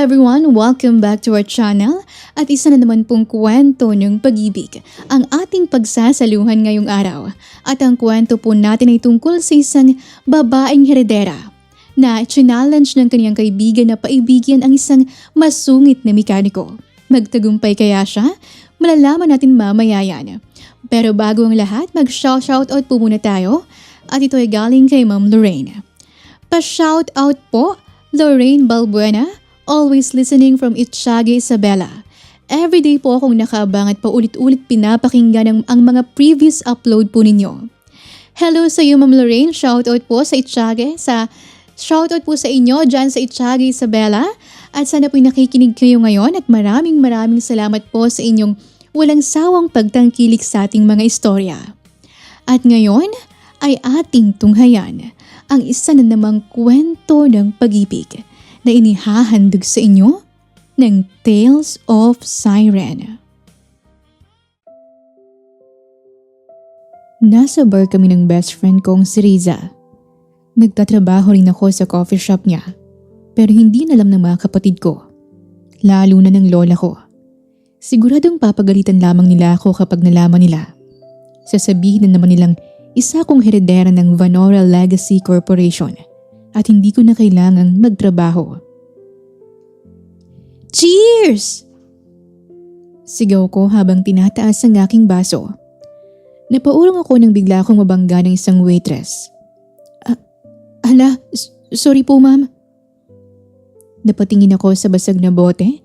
everyone! Welcome back to our channel at isa na naman pong kwento ng pag-ibig ang ating pagsasaluhan ngayong araw. At ang kwento po natin ay tungkol sa isang babaeng heredera na challenge ng kanyang kaibigan na paibigyan ang isang masungit na mekaniko. Magtagumpay kaya siya? Malalaman natin mamaya yan. Pero bago ang lahat, mag-shoutout po muna tayo at ito ay galing kay Ma'am Lorraine. Pa-shoutout po, Lorraine Balbuena, always listening from Ittiague, Isabela. Everyday po akong nakaabang at paulit-ulit pinapakinggan ang mga previous upload po ninyo. Hello sa iyo Ma'am Lorraine, shoutout po sa Ittiague, shoutout po sa inyo dyan sa Ittiague, Isabela. At sana po'y nakikinig kayo ngayon at maraming salamat po sa inyong walang sawang pagtangkilik sa ating mga istorya. At ngayon ay ating tunghayan ang isa na namang kwento ng pag-ibig na inihahandog sa inyo ng Tales of Siren. Nasa bar kami ng best friend kong si Riza. Nagtatrabaho rin ako sa coffee shop niya, pero hindi na alam ng mga kapatid ko, lalo na ng lola ko. Siguradong papagalitan lamang nila ako kapag nalaman nila. Sasabihin na naman nilang isa akong heredera ng Vanora Legacy Corporation at hindi ko na kailangang magtrabaho. Cheers! Sigaw ko habang tinataas ang aking baso. Napaurong ako nang bigla akong mabangga ng isang waitress. Sorry po ma'am. Napatingin ako sa basag na bote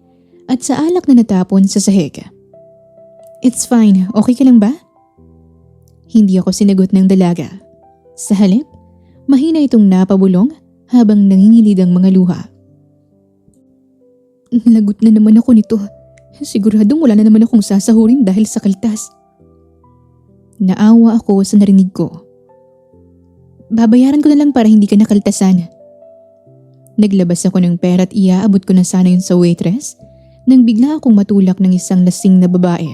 at sa alak na natapon sa sahig. It's fine, okay ka lang ba? Hindi ako sinagot ng dalaga. Sa halip, mahina itong napabulong habang nangingilid ang mga luha. Lagot na naman ako nito. Siguradong wala na naman akong sasahurin dahil sa kaltas. Naawa ako sa narinig ko. Babayaran ko na lang para hindi ka nakaltasan. Naglabas ako ng pera at iaabot ko na sana yun sa waitress nang bigla akong matulak ng isang lasing na babae.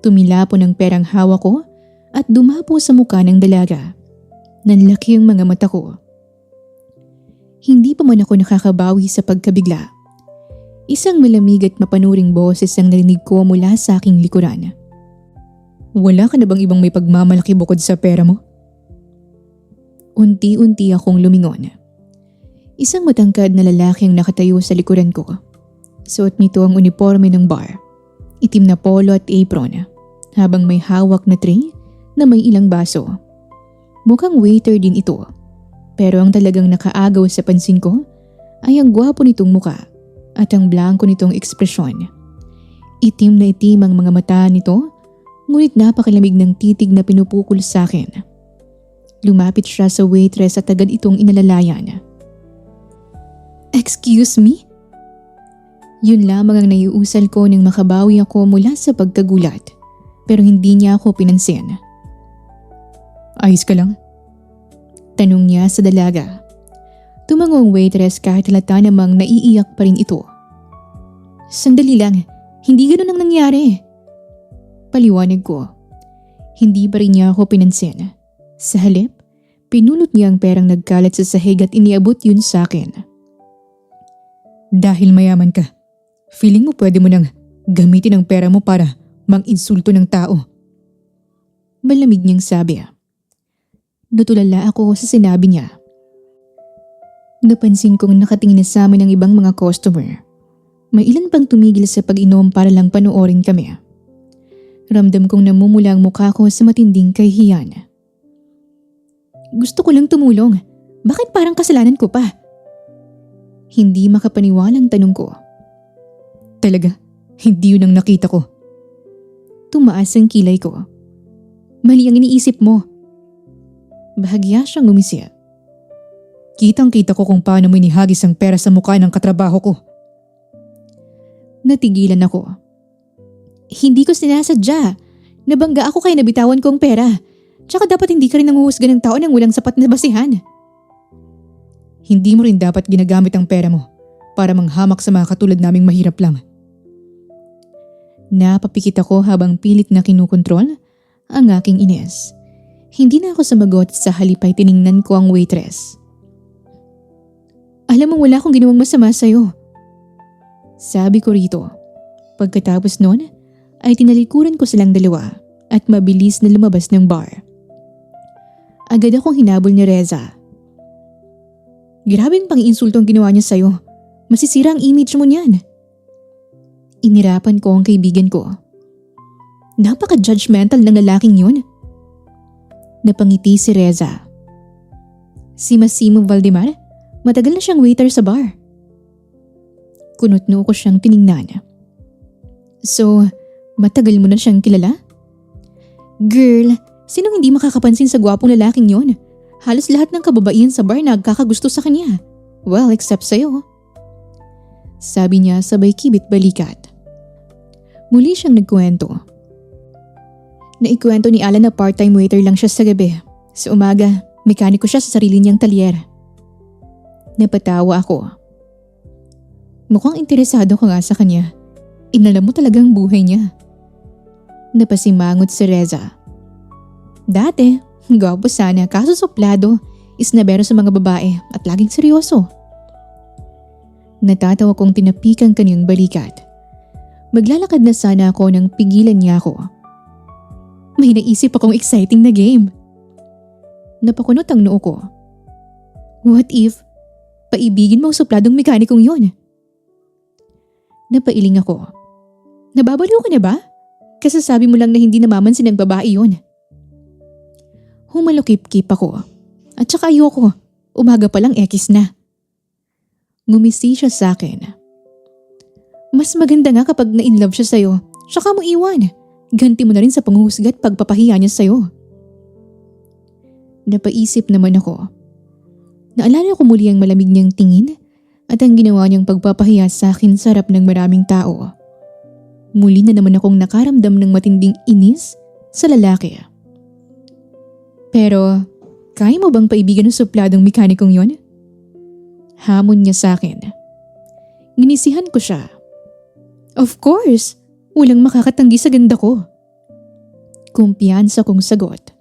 Tumila po ng perang hawak ko at dumapo sa mukha ng dalaga. Nanlaki ang mga mata ko. Hindi pa man ako nakakabawi sa pagkabigla. Isang malamig at mapanuring boses ang narinig ko mula sa aking likuran. Wala ka na bang ibang may pagmamalaki bukod sa pera mo? Unti-unti akong lumingon. Isang matangkad na lalaki ang nakatayo sa likuran ko. Suot nito ang uniforme ng bar. Itim na polo at apron, habang may hawak na tray na may ilang baso. Mukhang waiter din ito, pero ang talagang nakaagaw sa pansin ko ay ang gwapo nitong muka at ang blanko nitong ekspresyon. Itim na itim ang mga mata nito, ngunit napakalamig ng titig na pinupukol sa akin. Lumapit siya sa waitress at agad itong inalalayan. Excuse me? Yun lamang ang naiusal ko nang makabawi ako mula sa pagkagulat, pero hindi niya ako pinansin. Ayos ka lang? Tanong niya sa dalaga. Tumango ang waitress kahit halata namang naiiyak pa rin ito. Sandali lang, hindi ganun ang nangyari. Paliwanag ko. Hindi pa rin niya ako pinansin. Sa halip, pinulot niya ang perang nagkalat sa sahig at iniabot yun sa akin. Dahil mayaman ka, feeling mo pwede mo nang gamitin ang pera mo para mang-insulto ng tao. Malamig niyang sabi. Natulala ako sa sinabi niya. Napansin kong nakatingin na sa amin ang ibang mga customer. May ilan pang tumigil sa pag-inom para lang panoorin kami. Ramdam kong namumula ang mukha ko sa matinding kahihiyan. Gusto ko lang tumulong. Bakit parang kasalanan ko pa? Hindi makapaniwalang tanong ko. Talaga? Hindi yun ang nakita ko. Tumaas ang kilay ko. Mali ang iniisip mo. Bahagya siyang ngumisi. Kitang-kita ko kung paano mo inihagis ang pera sa mukha ng katrabaho ko. Natigilan ako. Hindi ko sinasadya. Nabangga ako kaya nabitawan ko ang pera. Tsaka dapat hindi ka rin nanguhusga ng tao ng walang sapat na basihan. Hindi mo rin dapat ginagamit ang pera mo para manghamak sa mga katulad naming mahirap lang. Napapikit ako habang pilit na kinukontrol ang aking ines. Hindi na ako sumagot sa halip ay tiningnan ko ang waitress. Alam mo wala akong ginawang masama sa'yo. Sabi ko rito. Pagkatapos nun ay tinalikuran ko silang dalawa at mabilis na lumabas ng bar. Agad akong hinabol ni Reza. Grabing pang-insulto ang ginawa niya sa'yo. Masisira ang image mo niyan. Inirapan ko ang kaibigan ko. Napaka-judgmental ng lalaking yun. Napangiti si Reza. Si Massimo Valdemar, matagal na siyang waiter sa bar. Kunot-no ko siyang tiningnan. So, matagal mo na siyang kilala? Girl, sinong hindi makakapansin sa gwapong lalaking yon? Halos lahat ng kababaihan sa bar nagkakagusto sa kanya. Well, except sa'yo. Sabi niya sabay kibit balikat. Muli siyang nagkwento. Naikwento ni Alan na part-time waiter lang siya sa gabi. Sa umaga, mekaniko siya sa sarili niyang talyer. Napatawa ako. Mukhang interesado ka nga sa kanya. Inalam mo talaga ang buhay niya. Napasimangot si Reza. Dati, gwapo sana kaso suplado, isnabero sa mga babae at laging seryoso. Natatawa kong tinapikang kaniyang balikat. Maglalakad na sana ako nang pigilan niya ako. May naisip akong exciting na game. Napakunot ang noo ko. What if, paibigin mo ang supladong mekanikong yun? Napailing ako. Nababaliw ka na ba? Kasasabi mo lang na hindi namamansin ng babae yun. Humalukip-kip ako. At saka ayoko, umaga pa lang ekis na. Ngumisi siya sa akin. Mas maganda nga kapag na-inlove siya sa'yo, saka mo iwan. Ganti mo na rin sa panghuhusga at pagpapahiya niya sa'yo. Napaisip naman ako. Naalala ko muli ang malamig niyang tingin at ang ginawa niyang pagpapahiya sa akin sa harap ng maraming tao. Muli na naman akong nakaramdam ng matinding inis sa lalaki. Pero, kaya mo bang paibigan ng supladong mekanikong yon? Hamon niya sa akin. Ginisihan ko siya. Of course! Walang makakatanggi sa ganda ko. Kumpiyansa kong sagot.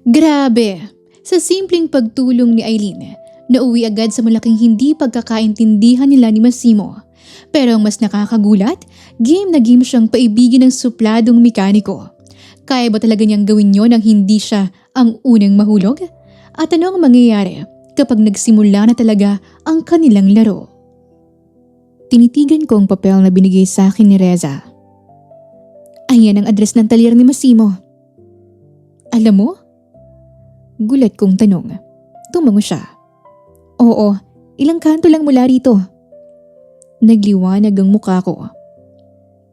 Grabe! Sa simpleng pagtulong ni Eileen, nauwi agad sa malaking hindi pagkakaintindihan nila ni Massimo. Pero ang mas nakakagulat, game na game siyang paibigin ng supladong mekaniko. Kaya ba talaga niyang gawin yon nang hindi siya ang unang mahulog? At ano ang mangyayari kapag nagsimula na talaga ang kanilang laro? Tinitigan ko ang papel na binigay sa akin ni Reza. Ayan ang address ng talyer ni Massimo. Alam mo? Gulat kong tanong. Tumango siya. Oo, ilang kanto lang mula rito. Nagliwanag ang mukha ko.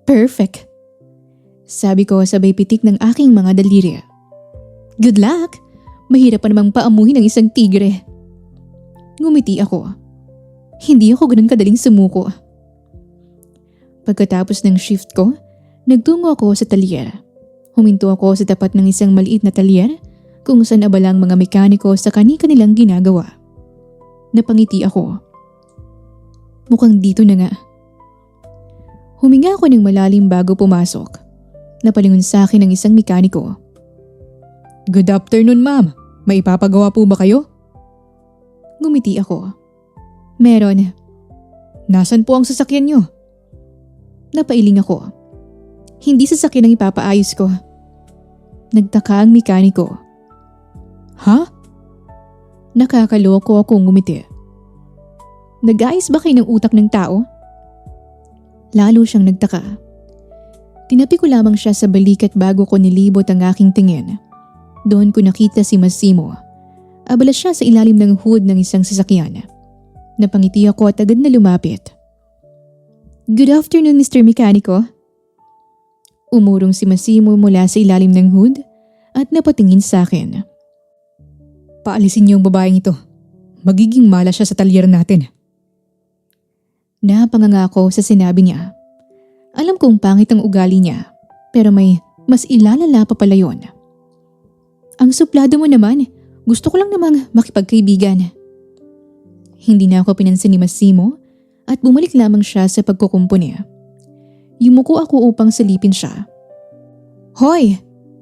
Perfect. Sabi ko sabay pitik ng aking mga daliri. Good luck! Mahirap pa namang paamuhin ng isang tigre. Ngumiti ako. Hindi ako ganun kadaling sumuko. Pagkatapos ng shift ko, nagtungo ako sa talyer. Huminto ako sa tapat ng isang maliit na talyer kung saan abala ang mga mekaniko sa kani-kanilang ginagawa. Napangiti ako. Mukhang dito na nga. Huminga ako ng malalim bago pumasok. Napalingon sa akin ng isang mekaniko. Good afternoon, ma'am. May ipapagawa po ba kayo? Ngumiti ako. Meron. Nasaan po ang sasakyan niyo? Napailing ako. Hindi sasakyan ang ipapaayos ko. Nagtaka ang mekaniko. Ha? Nakakaloko akong ngumiti. Nag-aayos ba kayo ng utak ng tao? Lalo siyang nagtaka. Tinapi ko lamang siya sa balikat bago ko nilibot ang aking tingin. Doon ko nakita si Massimo. Abala siya sa ilalim ng hood ng isang sasakyan. Napangiti ako at agad na lumapit. Good afternoon, Mr. Mekaniko. Umurong si Massimo mula sa ilalim ng hood at napatingin sa akin. Paalisin niyo ang babaeng ito. Magiging malas siya sa talyer natin. Napanganga ako sa sinabi niya. Alam kong pangit ang ugali niya, pero may mas ilalala pa pala yun. Ang suplado mo naman, gusto ko lang namang makipagkaibigan. Hindi na ako pinansin ni Massimo at bumalik lamang siya sa pagkukumpuni. Yumuko ako upang silipin siya. Hoy!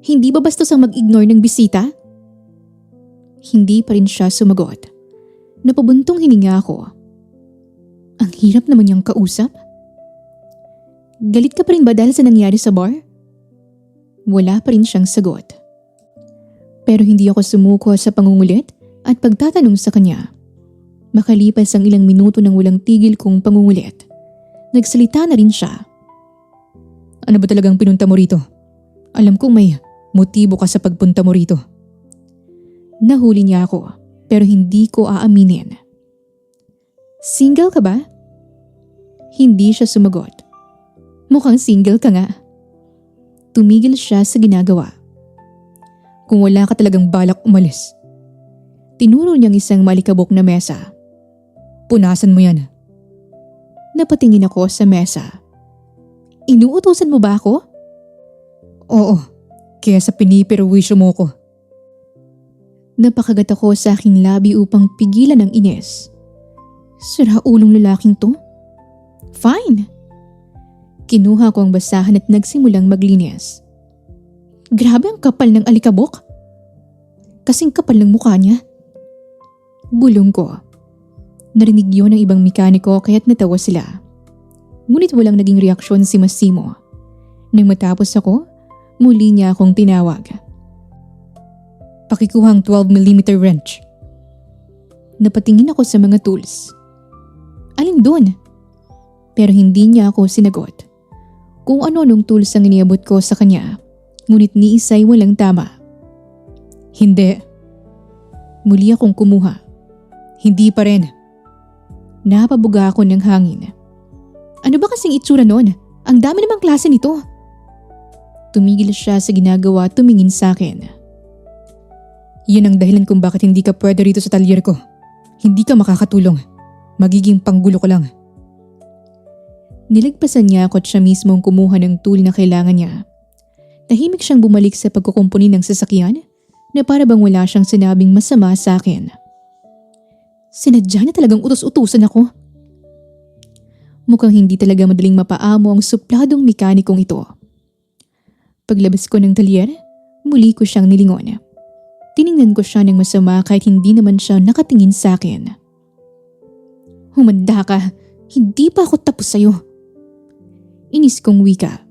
Hindi ba bastos ang mag-ignore ng bisita? Hindi pa rin siya sumagot. Napabuntong hininga ako. Ang hirap naman niyang kausap. Galit ka pa rin ba dahil sa nangyari sa bar? Wala pa rin siyang sagot. Pero hindi ako sumuko sa pangungulit at pagtatanong sa kanya. Makalipas ang ilang minuto ng walang tigil kong pangungulit, nagsalita na rin siya. Ano ba talagang pinunta mo rito? Alam kong may motibo ka sa pagpunta mo rito. Nahuli niya ako pero hindi ko aaminin. Single ka ba? Hindi siya sumagot. Mukhang single ka nga. Tumigil siya sa ginagawa. Kung wala ka talagang balak umalis. Tinuro niyang isang malikabok na mesa. Punasan mo yan. Napatingin ako sa mesa. Inuutusan mo ba ako? Oo, kaya sa pinipirwisyo mo ko. Napakagat ako sa aking labi upang pigilan ang ines. Sira ulong lalaking to? Fine. Kinuha ko ang basahan at nagsimulang maglinis. Grabe ang kapal ng alikabok. Kasing kapal ng mukha niya. Bulong ko. Narinig yun ng ibang mekaniko kaya't natawa sila. Ngunit walang naging reaksyon si Massimo. Nang matapos ako, muli niya akong tinawag. Pakikuha ang 12mm wrench. Napatingin ako sa mga tools. Alin doon? Pero hindi niya ako sinagot. Kung ano-anong tools ang iniabot ko sa kanya, ngunit ni isa'y walang tama. Hindi. Muli akong kumuha. Hindi pa rin. Napabuga ako ng hangin. Ano ba kasing itsura nun? Ang dami namang klase nito. Tumigil siya sa ginagawa at tumingin sa akin. Yan ang dahilan kung bakit hindi ka pwede rito sa talyer ko. Hindi ka makakatulong. Magiging panggulo ko lang. Nilagpasan niya ako at siya mismo ang kumuha ng tool na kailangan niya. Tahimik siyang bumalik sa pagkukumpuni ng sasakyan na para bang wala siyang sinabing masama sa akin. Sinadya niya talagang utos-utusan ako. Mukhang hindi talaga madaling mapaamo ang supladong mekanikong ito. Paglabas ko ng talyer, muli ko siyang nilingon. Tiningnan ko siya ng masama kahit hindi naman siya nakatingin sa akin. Humanda ka, hindi pa ako tapos sa'yo. Inis kong wika.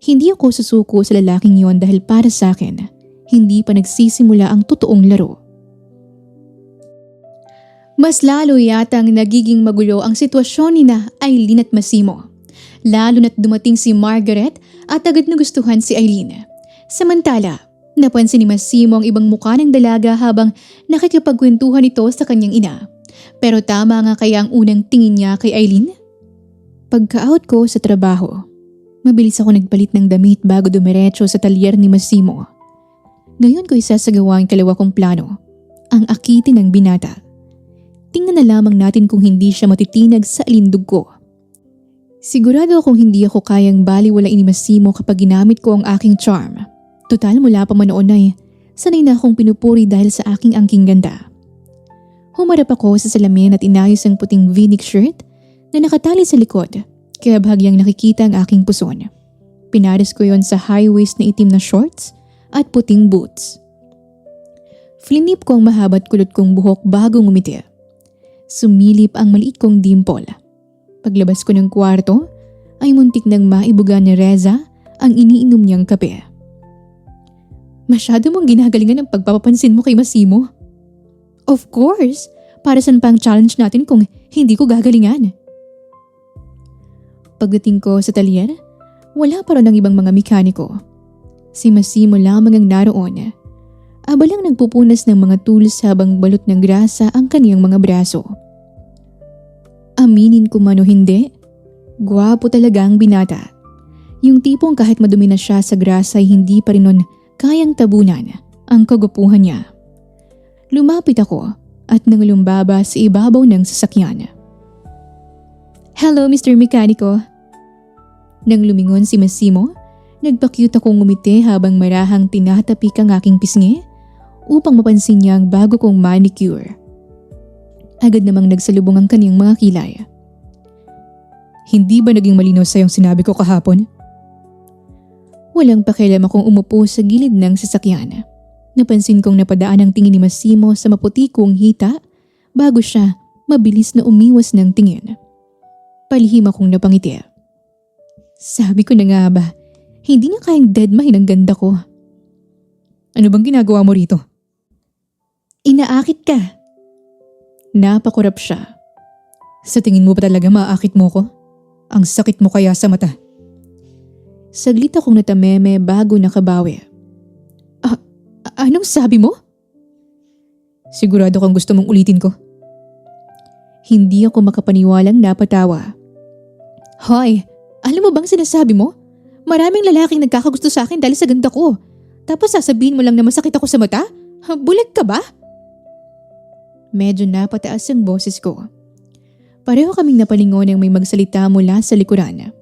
Hindi ako susuko sa lalaking yon dahil para sa akin, hindi pa nagsisimula ang totoong laro. Mas lalo yatang nagiging magulo ang sitwasyon ni na Aileen at Massimo. Lalo na't dumating si Margaret at agad nagustuhan si Aileen. Samantala, napansin ni Massimo ang ibang mukha ng dalaga habang nakikipagkwentuhan ito sa kanyang ina. Pero tama nga kaya ang unang tingin niya kay Aileen? Pagka-out ko sa trabaho, mabilis ako nagpalit ng damit bago dumiretso sa talyer ni Massimo. Ngayon ko isasagawa ang kalawa kong plano, ang akitin ng binata. Tingnan na lamang natin kung hindi siya matitinag sa alindog ko. Sigurado akong hindi ako kayang baliwalain ni Massimo kapag ginamit ko ang aking charm. Total mula pa man noon ay sanay na akong pinupuri dahil sa aking angking ganda. Humarap ako sa salamin at inayos ang puting v-neck shirt na nakatali sa likod kaya bahagyang nakikita ang aking puson. Pinares ko yon sa high-waist na itim na shorts at puting boots. Flinip ko ang mahaba at kulot kong buhok bago ngumiti. Sumilip ang maliit kong dimple. Paglabas ko ng kwarto ay muntik nang maibuga ni Reza ang iniinom niyang kape. Masyado mong ginagalingan ang pagpapapansin mo kay Massimo. Of course, para saan pa ang challenge natin kung hindi ko gagalingan? Pagdating ko sa talyer, wala pa rin ang ibang mga mekaniko. Si Massimo lamang ang naroon. Abalang nagpupunas ng mga tools habang balot ng grasa ang kaniyang mga braso. Aminin ko man o hindi, gwapo talaga ang binata. Yung tipong kahit madumi na siya sa grasa ay hindi pa rin nun kayang tabunan ang kagwapuhan niya. Lumapit ako at nangalumbaba sa ibabaw ng sasakyan. Hello, Mr. Mekaniko. Nang lumingon si Massimo, nagpa-cute akong ngumiti habang marahang tinatapik ang aking pisngi upang mapansin niya ang bago kong manicure. Agad namang nagsalubong ang kaniyang mga kilay. Hindi ba naging malinaw sa iyong sinabi ko kahapon? Walang pakialam akong umupo sa gilid ng sasakyan. Napansin kong napadaan ang tingin ni Massimo sa maputi kong hita bago siya mabilis na umiwas ng tingin. Palihim akong napangiti. Sabi ko na nga ba, hindi niya kayang deadmahin ang ganda ko. Ano bang ginagawa mo rito? Inaakit ka. Napakurap siya. Sa tingin mo ba talaga maaakit mo ko? Ang sakit mo kaya sa mata. Saglit akong natameme bago nakabawi. Anong sabi mo? Sigurado kang gusto mong ulitin ko? Hindi ako makapaniwalang napatawa. Hoy, alam mo bang sinasabi mo? Maraming lalaking nagkakagusto sa akin dahil sa ganda ko. Tapos sasabihin mo lang na masakit ako sa mata? Bulag ka ba? Medyo napataas ang boses ko. Pareho kaming napalingon ng may magsalita mula sa likuran.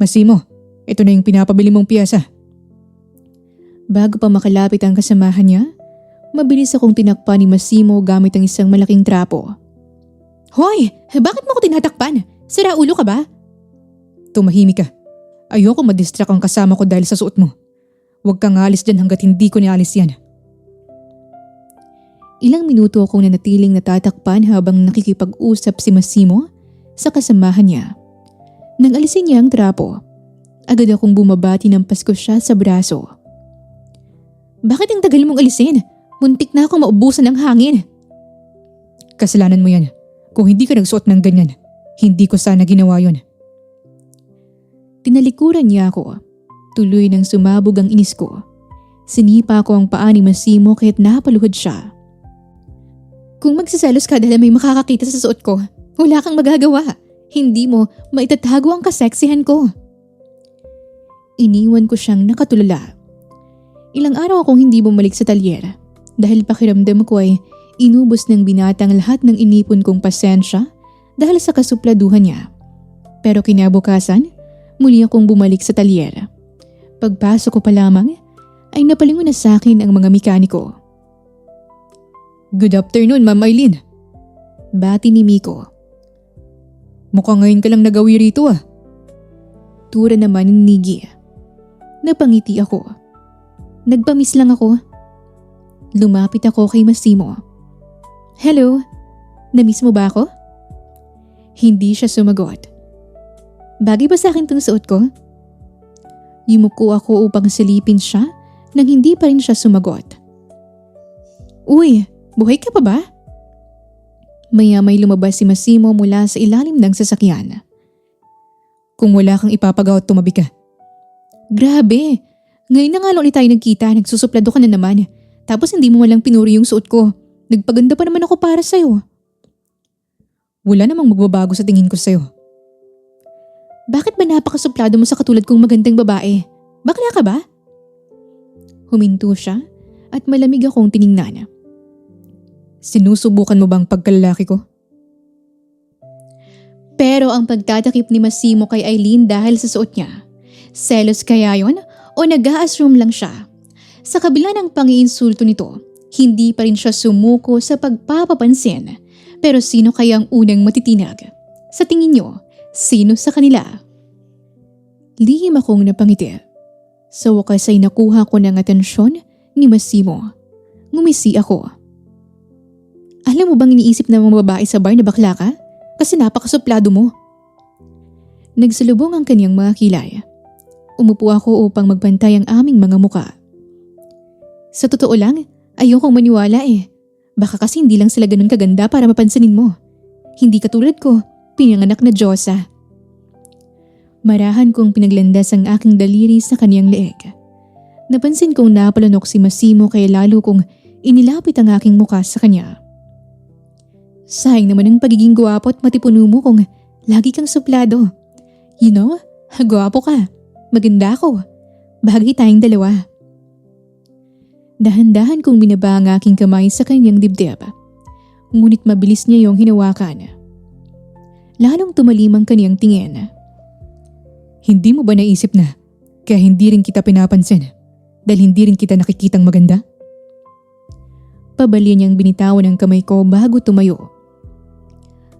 Masimo, ito na yung pinapabili mong piyesa. Bago pa makalapit ang kasamahan niya, mabilis akong tinakpan ni Masimo gamit ang isang malaking trapo. Hoy! Bakit mo ako tinatakpan? Sira ulo ka ba? Tumahimik ka. Ayoko madistract ang kasama ko dahil sa suot mo. Huwag kang alis dyan hanggat hindi ko nialis yan. Ilang minuto akong nanatiling natatakpan habang nakikipag-usap si Masimo sa kasamahan niya. Nang alisin niya ang trapo, agad akong bumabati ng pasko siya sa braso. Bakit ang tagal mong alisin? Muntik na akong maubusan ng hangin. Kasalanan mo yan. Kung hindi ka nagsuot ng ganyan, hindi ko sana ginawa yon. Tinalikuran niya ako. Tuloy nang sumabog ang inis ko. Sinipa ko ang paa ni Masimo kahit napaluhod siya. Kung magsiselos ka dahil may makakakita sa suot ko, wala kang magagawa. Hindi mo maitatago ang kaseksihan ko. Iniwan ko siyang nakatulala. Ilang araw akong hindi bumalik sa talyer dahil pakiramdam ko ay inubos ng binatang lahat ng inipon kong pasensya dahil sa kasupladuhan niya. Pero kinabukasan, muli akong bumalik sa talyer. Pagpasok ko pa lamang ay napalingon na sa akin ang mga mekaniko. Good afternoon, Ma'am Eileen. Bati ni Miko. Mukhang ngayon ka lang nagawi rito ah. Tura naman ni Nigi. Napangiti ako. Nagpamis lang ako. Lumapit ako kay Masimo. Hello, namiss mo ba ako? Hindi siya sumagot. Bagay ba sa akin itong suot ko? Yumuko ako upang silipin siya nang hindi pa rin siya sumagot. Uy, buhay ka pa ba? Maya-may lumabas si Masimo mula sa ilalim ng sasakyan. Kung wala kang ipapagawa, tumabi ka. Grabe! Ngayon na nga lang ulit tayo nagkita, nagsusuplado ka na naman. Tapos hindi mo walang pinuri yung suot ko. Nagpaganda pa naman ako para sa'yo. Wala namang magbabago sa tingin ko sa'yo. Bakit ba napakasuplado mo sa katulad kong magandang babae? Bakla ka ba? Huminto siya at malamig akong tiningnan. Sinusubukan mo bang pagkalalaki ko? Pero ang pagtatakip ni Masimo kay Eileen dahil sa suot niya, selos kaya yon o nag-a-assume lang siya? Sa kabila ng pangiinsulto nito, hindi pa rin siya sumuko sa pagpapapansin. Pero sino kaya ang unang matitinag? Sa tingin niyo, sino sa kanila? Lihim akong napangiti. Sa wakas ay nakuha ko ng atensyon ni Masimo. Ngumisi ako. Alam mo bang iniisip ng mga babae sa bar na bakla ka? Kasi napakasuplado mo. Nagsalubong ang kanyang mga kilay. Umupo ako upang magbantay ang aming mga muka. Sa totoo lang, ayokong maniwala eh. Baka kasi hindi lang sila ganun kaganda para mapansinin mo. Hindi katulad ko, pinanganak na Diyosa. Marahan kong pinaglandas ang aking daliri sa kaniyang leeg. Napansin kong napalunok si Masimo kaya lalo kong inilapit ang aking muka sa kanya. Sayang naman ang pagiging gwapo at matipuno mo kung lagi kang suplado. You know, gwapo ka. Maganda ako. Bagay tayong dalawa. Dahan-dahan kong binaba ang aking kamay sa kanyang dibdib. Ngunit mabilis niya yung hinawakan. Lalong tumalim ang kaniyang tingin. Hindi mo ba naisip na kaya hindi rin kita pinapansin dahil hindi rin kita nakikitang maganda? Pabalya niyang binitawan ang kamay ko bago tumayo.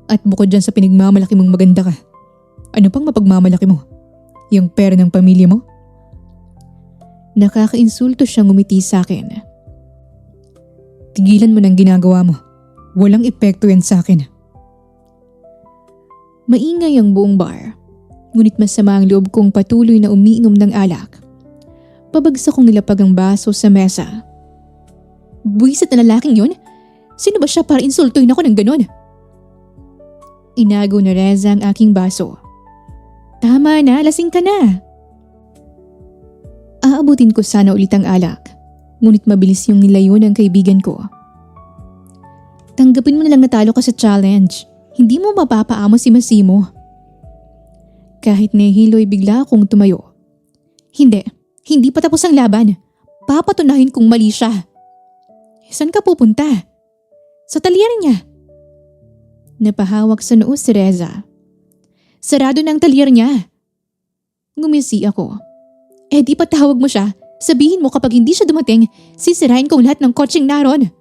At bukod dyan sa pinagmamalaki mong maganda ka, ano pang mapagmamalaki mo? Yung pera ng pamilya mo? Nakakainsulto siyang ngumiti sa akin. Tigilan mo ng ginagawa mo. Walang epekto yan sa akin. Maingay ang buong bar, ngunit masama ang loob kong patuloy na umiinom ng alak. Pabagsak kong nilapag ang baso sa mesa. Buwisit na lalaking yun? Sino ba siya para insultuin ako ng ganon? Inago na Reza ang aking baso. Tama na, lasing ka na. Aabutin ko sana ulit ang alak, ngunit mabilis yung nilayo ng kaibigan ko. Tanggapin mo na lang natalo ka sa challenge. Hindi mo mapapaamo si Massimo. Kahit nahihilo'y bigla akong tumayo. Hindi pa tapos ang laban. Papatunahin kong mali siya. Saan ka pupunta? Sa talyeran niya. Napahawak sa noo si Reza. Sarado na ang talyer niya. Ngumisi ako. Di patawag mo siya. Sabihin mo kapag hindi siya dumating, sisirain kong lahat ng kotseng naron.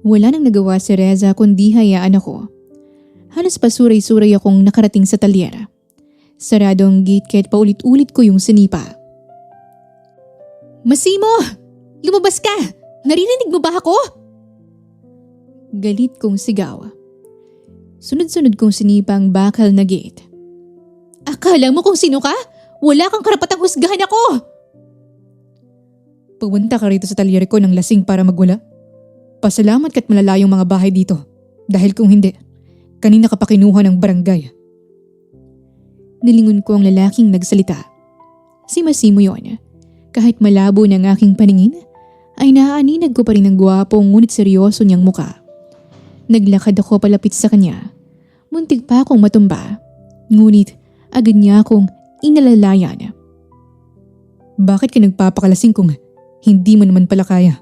Wala nang nagawa si Reza kundi hayaan ako. Halos pasuray-suray akong nakarating sa talyer. Sarado ang gate kahit paulit-ulit ko yung sinipa. Massimo! Lumabas ka! Naririnig mo ba ako? Galit kong sigaw. Sunod-sunod kong sinipa ang bakal na gate. Akala mo kung sino ka? Wala kang karapatang husgahan ako! Pumunta ka rito sa talyer ko ng lasing para magwala. Pasalamat ka't malalayong mga bahay dito. Dahil kung hindi, kanina ka pa kinuha ng barangay. Nilingon ko ang lalaking nagsalita. Si Massimo yon. Kahit malabo ng aking paningin, ay naaaninag ko pa rin ang gwapong ngunit seryoso niyang muka. Naglakad ako palapit sa kanya. Muntik pa akong matumba. Ngunit agad niya akong inalalayan. Bakit ka nagpapakalasing kung hindi mo naman pala kaya?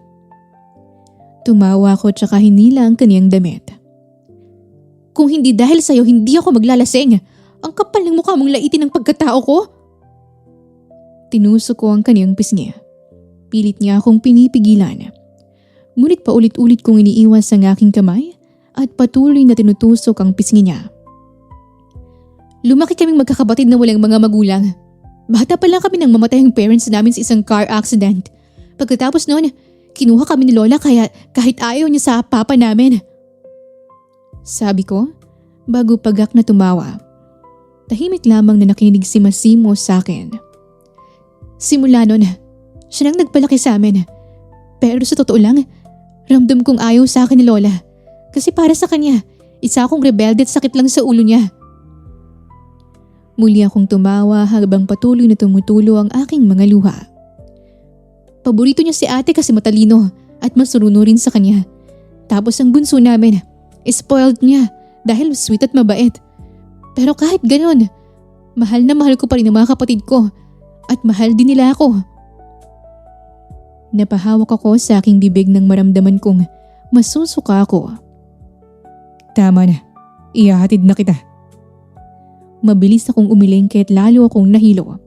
Tumawa ako tsaka hinila ang kaniyang damit. Kung hindi dahil sa'yo, hindi ako maglalasing. Ang kapal ng mukha mong laitin ng pagkatao ko. Tinusok ko ang kaniyang pisngi. Pilit niya akong pinipigilan. Ngunit paulit-ulit kong iniiwas ang aking kamay at patuloy na tinutusok ang pisngi niya. Lumaki kaming magkakabatid na walang mga magulang. Bata pa lang kami nang mamatay ang parents namin sa isang car accident. Pagkatapos noon, kinuha kami ni Lola kaya kahit ayaw niya sa papa namin. Sabi ko, bago pagak na tumawa. Tahimik lamang na nakinig si Massimo sa akin. Simula noon, siya nang nagpalaki sa amin. Pero sa totoo lang, ramdam kong ayaw sa akin ni Lola. Kasi para sa kanya, isa akong rebelde at sakit lang sa ulo niya. Muli akong tumawa habang patuloy na tumutulo ang aking mga luha. Paborito niya si ate kasi matalino at masuruno rin sa kanya. Tapos ang bunso namin, spoiled niya dahil sweet at mabait. Pero kahit ganon, mahal na mahal ko pa rin ang mga kapatid ko at mahal din nila ako. Napahawak ako sa aking bibig nang maramdaman kong masusuka ako. Tama na, ihahatid na kita. Mabilis akong umiling kahit lalo akong nahilo.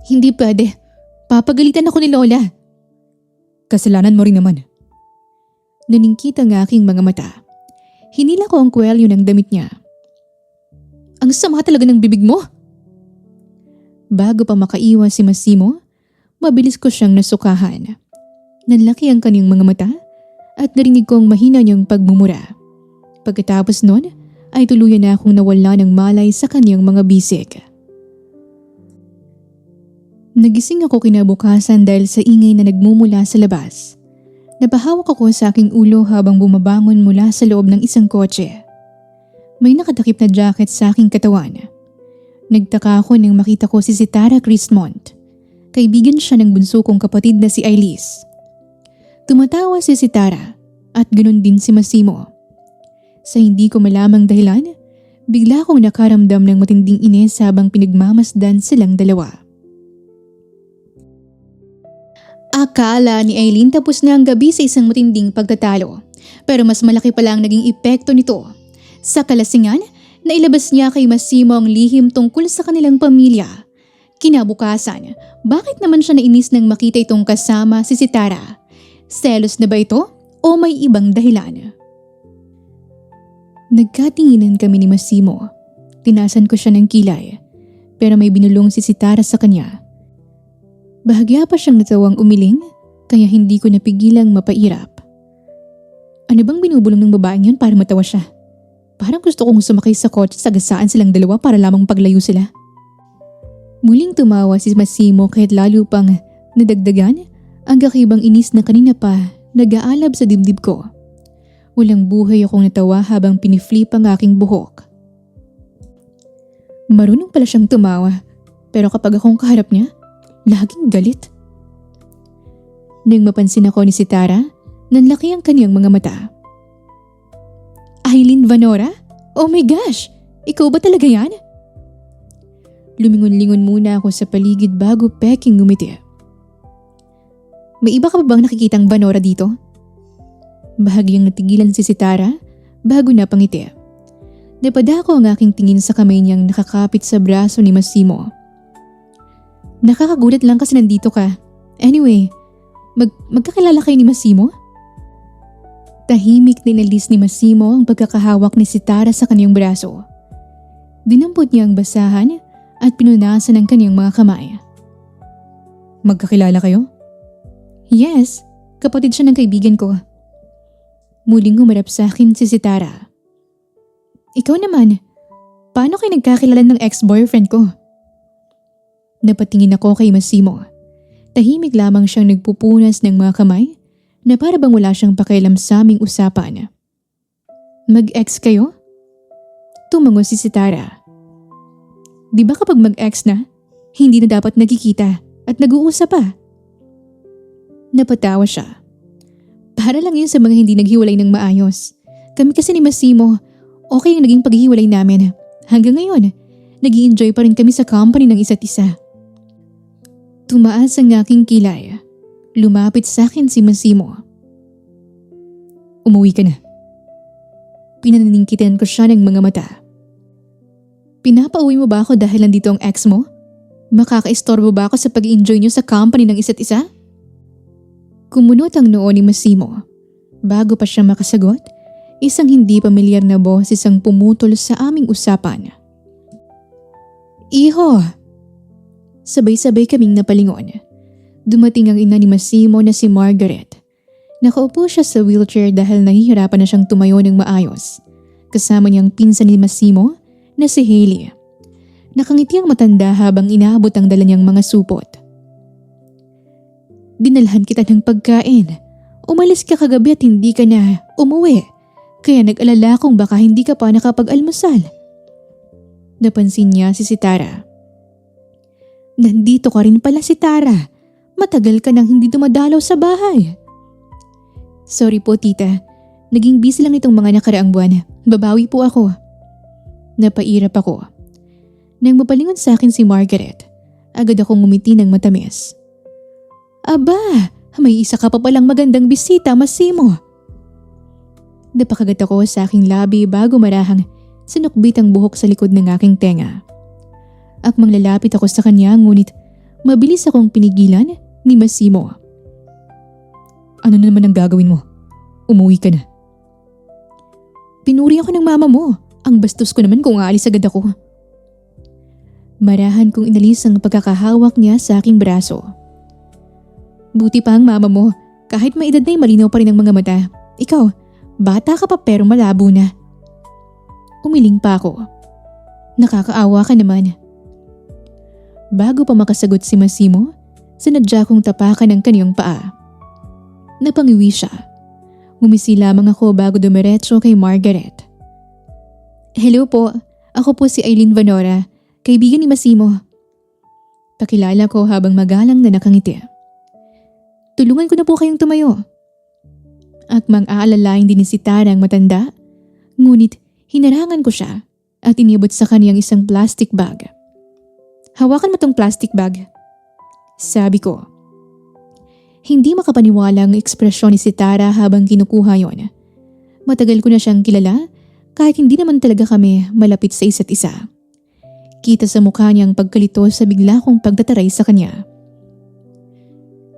Hindi pwede. Papagalitan ako ni Lola. Kasalanan mo rin naman. Naningkit ang aking mga mata. Hinila ko ang kwelyo ng damit niya. Ang sama talaga ng bibig mo. Bago pa makaiwas si Massimo, mabilis ko siyang nasukahan. Nanlaki ang kanyang mga mata at narinig ko ang mahina niyang pagmumura. Pagkatapos nun, ay tuluyan na akong nawala ng malay sa kanyang mga bisig. Nagising ako kinabukasan dahil sa ingay na nagmumula sa labas. Napahawak ako sa aking ulo habang bumabangon mula sa loob ng isang kotse. May nakatakip na jacket sa aking katawan. Nagtaka ako nang makita ko si Sitara Christmont. Kaibigan siya ng bunso kong kapatid na si Ailis. Tumatawa si Sitara at ganoon din si Massimo. Sa hindi ko malamang dahilan, bigla akong nakaramdam ng matinding inis habang pinagmamasdan silang dalawa. Akala ni Aileen tapos na ang gabi sa isang matinding pagtatalo. Pero mas malaki pala ang naging epekto nito. Sa kalasingan, nailabas niya kay Massimo ang lihim tungkol sa kanilang pamilya. Kinabukasan, bakit naman siya nainis nang makita itong kasama si Sitara? Selos na ba ito o may ibang dahilan? Nagkatinginan kami ni Massimo. Tinasan ko siya ng kilay, pero may binulong si Sitara sa kanya. Bahagya pa siyang natawang umiling, kaya hindi ko napigilang mapairap. Ano bang binubulong ng babaeng yun para matawa siya? Parang gusto kong sumakay sa kotse at sagasaan silang dalawa para lamang paglayo sila. Muling tumawa si Massimo kahit lalo pang nadagdagan ang kakibang inis na kanina pa nag-aalab sa dibdib ko. Walang buhay akong natawa habang piniflip ang aking buhok. Marunong pala siyang tumawa, pero kapag akong kaharap niya, laging galit. Nang mapansin ako ni Sitara, nanlaki ang kaniyang mga mata. Aileen Vanora? Oh my gosh! Ikaw ba talaga yan? Lumingon-lingon muna ako sa paligid bago peking ngumiti. May iba ka pa bang nakikitang Vanora dito? Bahagyang natigilan si Sitara bago napangiti. Napadako ang aking tingin sa kamay niyang nakakapit sa braso ni Massimo. Nakakagulat lang kasi nandito ka. Anyway, magkakilala kayo ni Massimo? Tahimik ninalis ni Massimo ang pagkakahawak ni Sitara sa kanyang braso. Dinampot niya ang basahan at pinunasan ang kanyang mga kamay. Magkakilala kayo? Yes, kapatid siya ng kaibigan ko. Muling humarap sa akin si Sitara. Ikaw naman, paano kayo nagkakilala ng ex-boyfriend ko? Napatingin ako kay Massimo. Tahimik lamang siyang nagpupunas ng mga kamay na para bang wala siyang pakialam sa aming usapan. Mag-ex kayo? Tumango si Sitara. Di ba kapag mag-ex na, hindi na dapat nagkikita at nag-uusap pa? Napatawa siya. Para lang yun sa mga hindi naghiwalay ng maayos. Kami kasi ni Massimo, okay ang naging paghihiwalay namin. Hanggang ngayon, nag-i-enjoy pa rin kami sa company ng isa't isa. Tumaas ang aking kilay. Lumapit sa akin si Massimo. Umuwi ka na. Pinaningkitan ko siya ng mga mata. Pinapauwi mo ba ako dahil nandito ang ex mo? Makaka-istorbo ba ako sa pag-enjoy niyo sa company ng isa't isa? Kumunot ang noo ni Massimo. Bago pa siya makasagot, isang hindi pamilyar na boses ang pumutol sa aming usapan. Iho! Sabay-sabay kaming napalingon. Dumating ang ina ni Massimo na si Margaret. Nakaupo siya sa wheelchair dahil nahihirapan na siyang tumayo ng maayos. Kasama niyang pinsan ni Massimo na si Hailey. Nakangiti ang matanda habang inaabot ang dala niyang mga supot. Dinalhan kita ng pagkain. Umalis ka kagabi at hindi ka na umuwi. Kaya nag-alala kung baka hindi ka pa nakapag-almusal. Napansin niya si Sitara. Nandito ka rin pala, Sitara. Matagal ka nang hindi dumadalaw sa bahay. Sorry po, tita. Naging busy lang itong mga nakaraang buwan. Babawi po ako. Napairap ako. Nang mapalingon sa akin si Margaret, agad akong ngumiti ng matamis. Aba, may isa ka pa palang magandang bisita, Massimo. Napakagat ako sa aking labi bago marahang sinukbit ang buhok sa likod ng aking tenga. Akmang lalapit ako sa kanya ngunit mabilis akong pinigilan ni Massimo. Ano na naman ang gagawin mo? Umuwi ka na. Pinuri ako ng mama mo. Ang bastos ko naman kung aalis agad ako. Marahan kong inalis ang pagkakahawak niya sa aking braso. Buti pa ang mama mo. Kahit may edad na malinaw pa rin ang mga mata. Ikaw, bata ka pa pero malabo na. Umiling pa ako. Nakakaawa ka naman. Bago pa makasagot si Massimo, sinadya kong tapakan ang kaniyang paa. Napangiwi siya. Ngumisi lamang ako bago dumiretso kay Margaret. Hello po, ako po si Aileen Vanora, kaibigan ni Massimo. Pakilala ko habang magalang na nakangiti. Tulungan ko na po kayong tumayo. Akmang aalalain din ni Sitara ang matanda, ngunit hinarangan ko siya at inibot sa kaniyang isang plastic bag. Hawakan mo tong plastic bag. Sabi ko. Hindi makapaniwala ang ekspresyon ni Sitara habang kinukuha yon. Matagal ko na siyang kilala kahit hindi naman talaga kami malapit sa isa't isa. Kita sa mukha niya ang pagkalito sa bigla kong pagtataray sa kanya.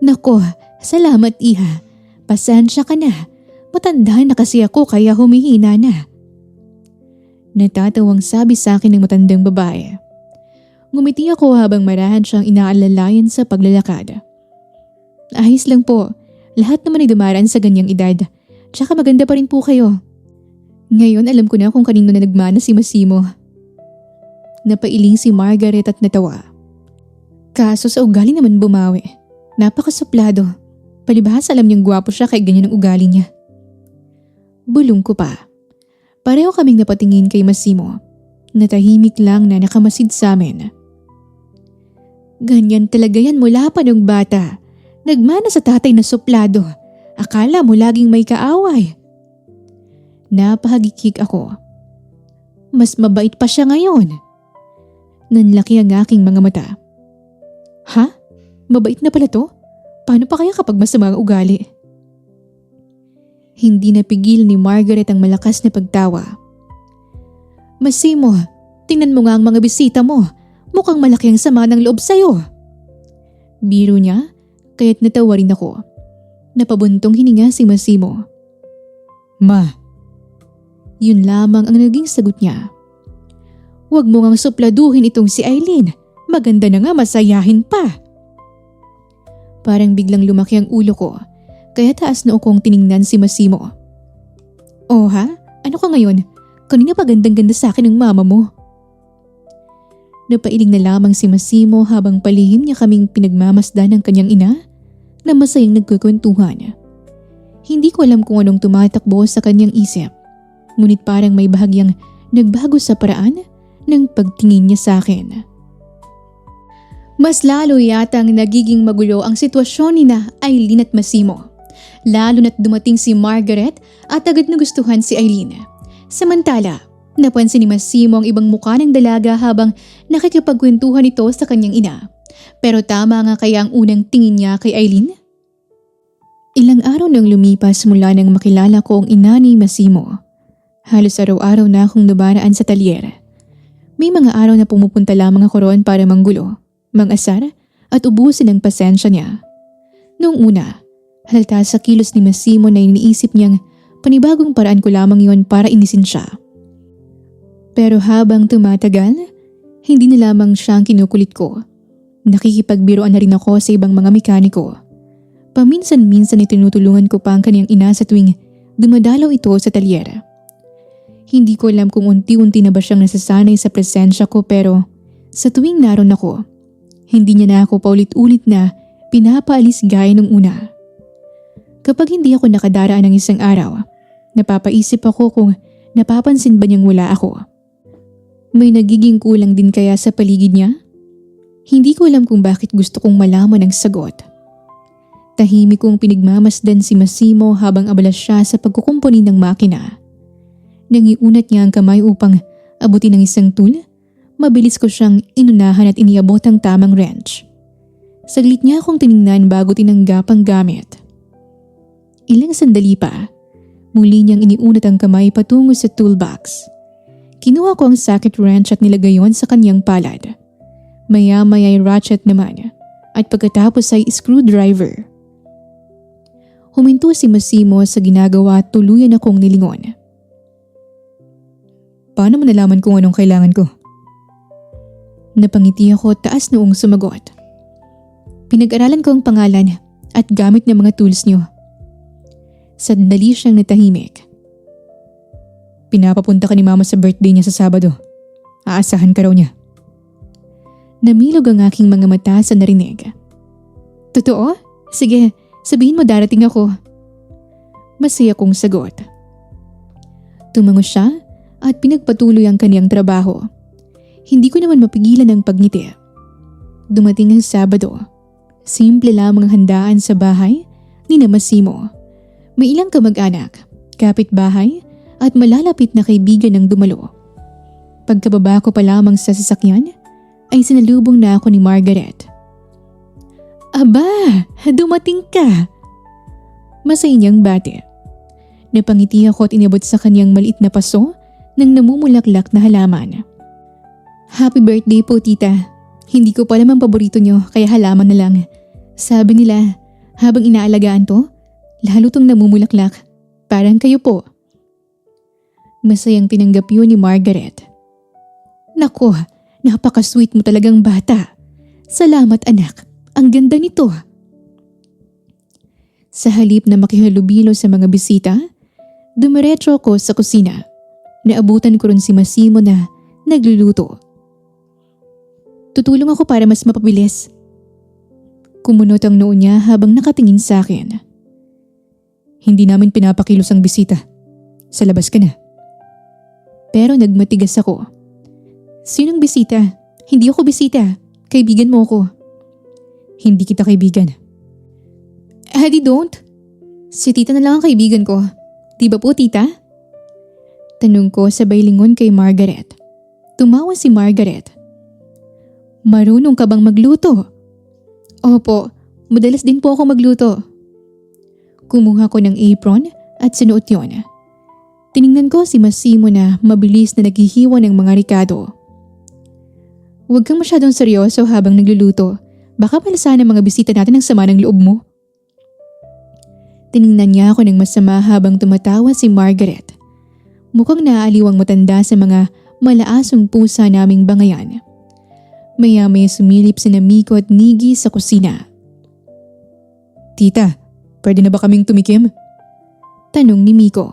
Nako, salamat iha. Pasensya ka na. Matanda na kasi ako kaya humihina na. Natatawang sabi sa akin ng matandang babae. Ngumiti ako habang marahan siyang inaalalayan sa paglalakad. Ayos lang po. Lahat naman ay dumaraan sa ganyang edad. Tsaka maganda pa rin po kayo. Ngayon alam ko na kung kanino na nagmana si Massimo. Napailing si Margaret at natawa. Kaso sa ugali naman bumawi. Napakasuplado. Palibhas alam niyang gwapo siya kaya ganyan ang ugali niya. Bulong ko pa. Pareho kaming napatingin kay Massimo. Natahimik lang na nakamasid sa amin. Ganyan talaga yan mula pa nung bata. Nagmana sa tatay na suplado. Akala mo laging may kaaway. Napahagikik ako. Mas mabait pa siya ngayon. Nanlaki ang aking mga mata. Ha? Mabait na pala to? Paano pa kaya kapag masama ang ugali? Hindi napigil ni Margaret ang malakas na pagtawa. Massimo, tingnan mo nga ang mga bisita mo. Mukhang malaki ang sama ng loob sa'yo. Biro niya, kaya't natawa rin ako. Napabuntong hininga si Massimo. Ma. Yun lamang ang naging sagot niya. Huwag mo ngang supladuhin itong si Eileen. Maganda na nga, masayahin pa. Parang biglang lumaki ang ulo ko, kaya taas na akong tiningnan si Massimo. Oh ha? Ano ka ngayon? Kanina pa gandang-ganda sa akin ng mama mo. Napailing na lamang si Massimo habang palihim niya kaming pinagmamasdan ng kanyang ina na masayang nagkukwentuhan. Hindi ko alam kung anong tumatakbo sa kanyang isip, ngunit parang may bahagyang nagbago sa paraan ng pagtingin niya sa akin. Mas lalo yatang nagiging magulo ang sitwasyon ni na Eileen at Massimo. Lalo na't dumating si Margaret at agad nagustuhan si Eileen. Samantala, napansin ni Massimo ang ibang mukha ng dalaga habang nakikipagkwentuhan ito sa kanyang ina. Pero tama nga kaya ang unang tingin niya kay Eileen? Ilang araw nang lumipas mula nang makilala ko ang ina ni Massimo. Halos araw-araw na akong dumaraan sa talyer. May mga araw na pumupunta lamang ako roon para manggulo, mangasar at ubusin ang pasensya niya. Noong una, halata sa kilos ni Massimo na iniisip niyang panibagong paraan ko lamang yon para inisin siya. Pero habang tumatagal, hindi na lamang siya ang kinukulit ko. Nakikipagbiroan na rin ako sa ibang mga mekaniko. Paminsan-minsan ay tinutulungan ko pa ang kanyang ina sa tuwing dumadalaw ito sa talyer. Hindi ko alam kung unti-unti na ba siyang nasasanay sa presensya ko pero sa tuwing naroon ako, hindi niya na ako paulit-ulit na pinapaalis gaya nung una. Kapag hindi ako nakadaraan ng isang araw, napapaisip ako kung napapansin ba niyang wala ako. May nagiging kulang din kaya sa paligid niya? Hindi ko alam kung bakit gusto kong malaman ang sagot. Tahimik kong pinigmamasdan si Massimo habang abala siya sa pagkukumpuni ng makina. Nangiunat niya ang kamay upang abutin ng isang tool. Mabilis ko siyang inunahan at iniabot ang tamang wrench. Saglit niya akong tiningnan bago tinanggap ang gamit. Ilang sandali pa, muli niyang iniunat ang kamay patungo sa toolbox. Kinuha ko ang socket wrench at nilagay yon sa kanyang palad. Maya-maya ay ratchet naman at pagkatapos ay screwdriver. Huminto si Massimo sa ginagawa at tuluyan akong nilingon. Paano mo nalaman kung anong kailangan ko? Napangiti ako taas noong sumagot. Pinag-aralan ko ang pangalan at gamit ng mga tools niyo. Sandali siyang natahimik. Pinapapunta ka ni mama sa birthday niya sa Sabado. Aasahan ka raw niya. Namilog ang aking mga mata sa narinig. Totoo? Sige, sabihin mo darating ako. Masaya kong sagot. Tumango siya at pinagpatuloy ang kaniyang trabaho. Hindi ko naman mapigilan ang pagngiti. Dumating ang Sabado. Simple lamang ang handaan sa bahay ni Massimo. May ilang kamag-anak, kapitbahay at malalapit na kaibigan ang dumalo. Pagkababa ko pa lamang sa sasakyan, ay sinalubong na ako ni Margaret. Aba, dumating ka! Masaya niyang bati. Napangiti ako at inabot sa kanyang maliit na paso ng namumulaklak na halaman. Happy birthday po, tita. Hindi ko pa naman paborito niyo kaya halaman na lang. Sabi nila, habang inaalagaan to, lalo tong namumulaklak. Parang kayo po. Masayang tinanggap yun ni Margaret. Nako, napaka-sweet mo talagang bata. Salamat anak, ang ganda nito. Sa halip na makihalubilo sa mga bisita, Dumiretso ako sa kusina. Naabutan ko rin si Massimo na nagluluto. Tutulong ako para mas mapabilis. Kumunot ang noo niya habang nakatingin sa akin. Hindi namin pinapakilos ang bisita. Sa labas ka na. Pero nagmatigas ako. Sinong bisita? Hindi ako bisita. Kaibigan mo ako. Hindi kita kaibigan. Hadi don't. Si tita na lang ang kaibigan ko. Di ba po tita? Tanong ko sabay lingon kay Margaret. Tumawa si Margaret. Marunong ka bang magluto? Opo, madalas din po ako magluto. Kumuha ko ng apron at sinuot yon. Tiningnan ko si Massimo na mabilis na naghihiwa ng mga ricado. Huwag kang masyadong seryoso habang nagluluto. Baka malasahan ng mga bisita natin ang sama ng loob mo. Tiningnan niya ako ng masama habang tumatawa si Margaret. Mukhang naaaliw ang matanda sa mga malaasong pusa naming bangayan. Maya-maya sumilip si Miko at Niggy sa kusina. Tita, pwede na ba kaming tumikim? Tanong ni Miko.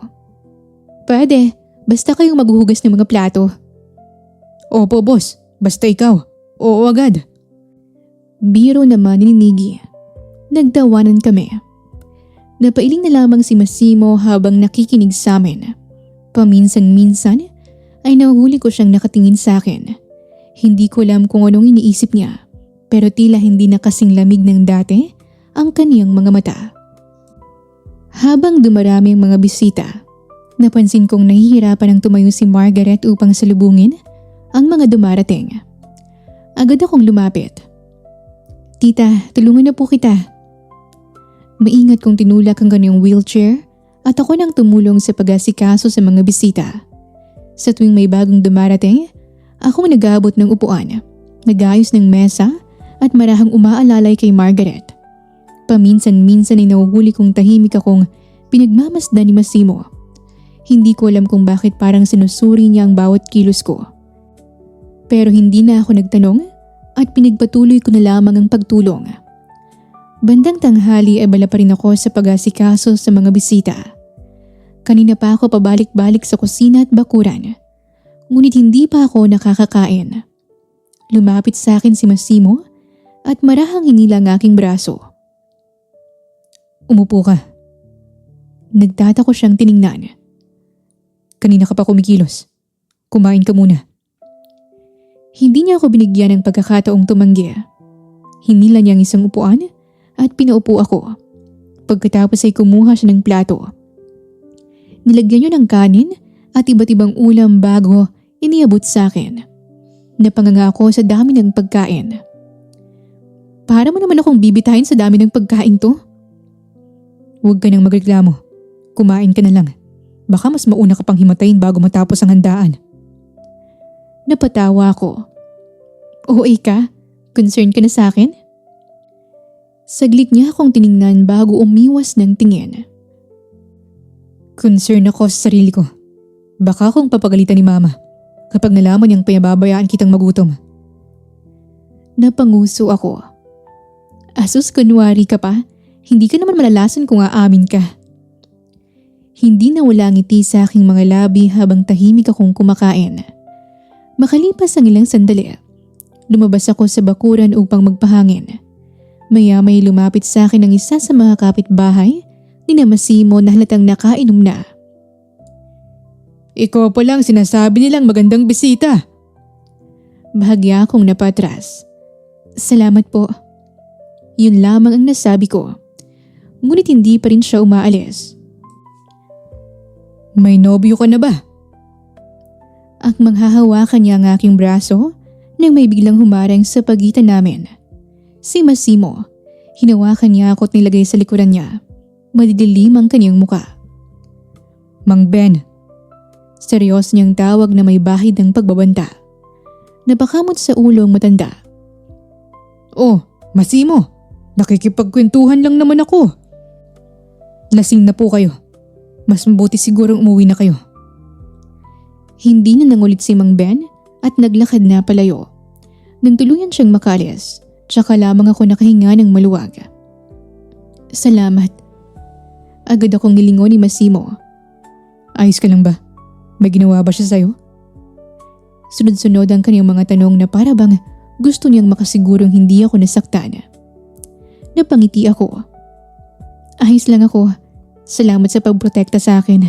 Pwede, basta kayong maghuhugas ng mga plato. Opo boss, basta ikaw. Oo agad. Biro naman ni Niggy. Nagtawanan kami. Napailing na lamang si Massimo habang nakikinig sa amin. Paminsan-minsan ay nahuli ko siyang nakatingin sa akin. Hindi ko alam kung anong iniisip niya, pero tila hindi na kasing lamig ng dati ang kaniyang mga mata. Habang dumarami ang mga bisita, napansin kong nahihirapan ang tumayo si Margaret upang salubungin ang mga dumarating. Agad akong lumapit. Tita, tulungan na po kita. Maingat kong tinulak ang kanyang wheelchair at ako nang tumulong sa pag-asikaso sa mga bisita. Sa tuwing may bagong dumarating, ako nag-aabot ng upuan, nag-ayos ng mesa at marahang umaalalay kay Margaret. Paminsan-minsan ay nahuhuli kong tahimik akong pinagmamasdan ni Massimo. Hindi ko alam kung bakit parang sinusuri niya ang bawat kilos ko. Pero hindi na ako nagtanong at pinagpatuloy ko na lamang ang pagtulong. Bandang tanghali ay bala pa rin ako sa pag-asikaso sa mga bisita. Kanina pa ako pabalik-balik sa kusina at bakuran. Ngunit hindi pa ako nakakakain. Lumapit sa akin si Massimo at marahang hinila ang aking braso. Umupo ka. Nagtatako siyang tiningnan. Kanina ka pa kumikilos. Kumain ka muna. Hindi niya ako binigyan ng pagkakataong tumanggi. Hinila niya ang isang upuan at pinaupo ako. Pagkatapos ay kumuha siya ng plato. Nilagyan niya ng kanin at iba't ibang ulam bago iniabot sa akin. Napanganga ako sa dami ng pagkain. Para mo naman akong bibitahin sa dami ng pagkain to? Huwag ka nang magreklamo. Kumain ka na lang. Baka mas mauna ka pang himatayin bago matapos ang handaan. Napatawa ako. OA ka? Concerned ka na sa akin? Saglit niya akong tiningnan bago umiwas ng tingin. Concern ako sa sarili ko. Baka akong papagalitan ni Mama kapag nalaman niyang pinababayaan kitang magutom. Napanguso ako. Asus, kunwari ka pa. Hindi ka naman malalason kung aamin ka. Hindi nawala ang ngiti sa aking mga labi habang tahimik akong kumakain. Makalipas ang ilang sandali, lumabas ako sa bakuran upang magpahangin. Maya-may lumapit sa akin ang isa sa mga kapitbahay ni Massimo na halatang nakainom na. Ikaw pa lang sinasabi nilang magandang bisita. Bahagya akong napatras. Salamat po. Yun lamang ang nasabi ko. Ngunit hindi pa rin siya umaalis. May nobyo ka na ba? At manghahawakan niya ang aking braso nang may biglang humarang sa pagitan namin. Si Massimo, hinawakan niya ako at nilagay sa likuran niya. Madidilim ang kanyang muka. Mang Ben. Seryoso niyang tawag na may bahid ng pagbabanta. Napakamot sa ulo ang matanda. Oh, Massimo, nakikipagkwentuhan lang naman ako. Lasing na po kayo. Mas mabuti sigurong umuwi na kayo. Hindi na nangulit si Mang Ben at naglakad na palayo. Nang tuluyan siyang makalis, tsaka lamang ako nakahinga ng maluwag. Salamat. Agad akong nilingon ni Massimo. Ayos ka lang ba? May ginawa ba siya sa'yo? Sunod-sunod ang kanyang mga tanong na para bang gusto niyang makasigurong hindi ako nasaktan. Napangiti ako. Ayos lang ako. Salamat sa pagprotekta sa akin.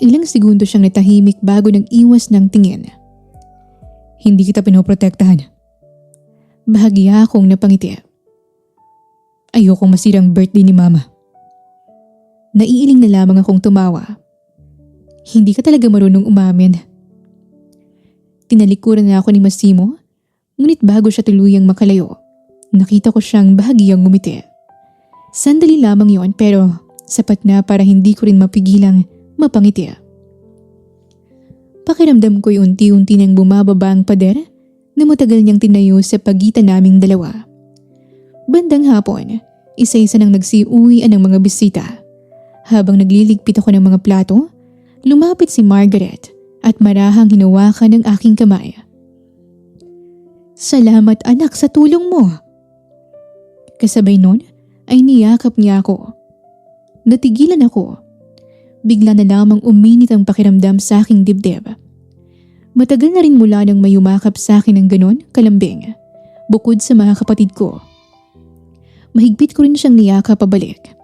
Ilang segundo siyang natahimik bago nag-iwas ng tingin. Hindi kita pinoprotektahan. Bahagya akong napangiti. Ayokong masirang birthday ni Mama. Naiiling na lamang akong tumawa. Hindi ka talaga marunong umamin. Tinalikuran na ako ni Massimo, ngunit bago siya tuluyang makalayo, nakita ko siyang bahagyang ngumiti. Sandali lamang yon pero sapat na para hindi ko rin mapigilang mapangiti. Pakiramdam ko'y unti-unti nang bumababa ang pader na matagal niyang tinayo sa pagitan naming dalawa. Bandang hapon, isa-isa nang nagsiuwian ang mga bisita. Habang nagliligpit ako ng mga plato, lumapit si Margaret at marahang hinawakan ng aking kamay. Salamat anak sa tulong mo. Kasabay nun ay niyakap niya ako. Natigilan ako. Bigla na lamang uminit ang pakiramdam sa aking dibdib. Matagal na rin mula nang may umakap sa akin ng ganon kalambing, bukod sa mga kapatid ko. Mahigpit ko rin siyang niyakap pabalik.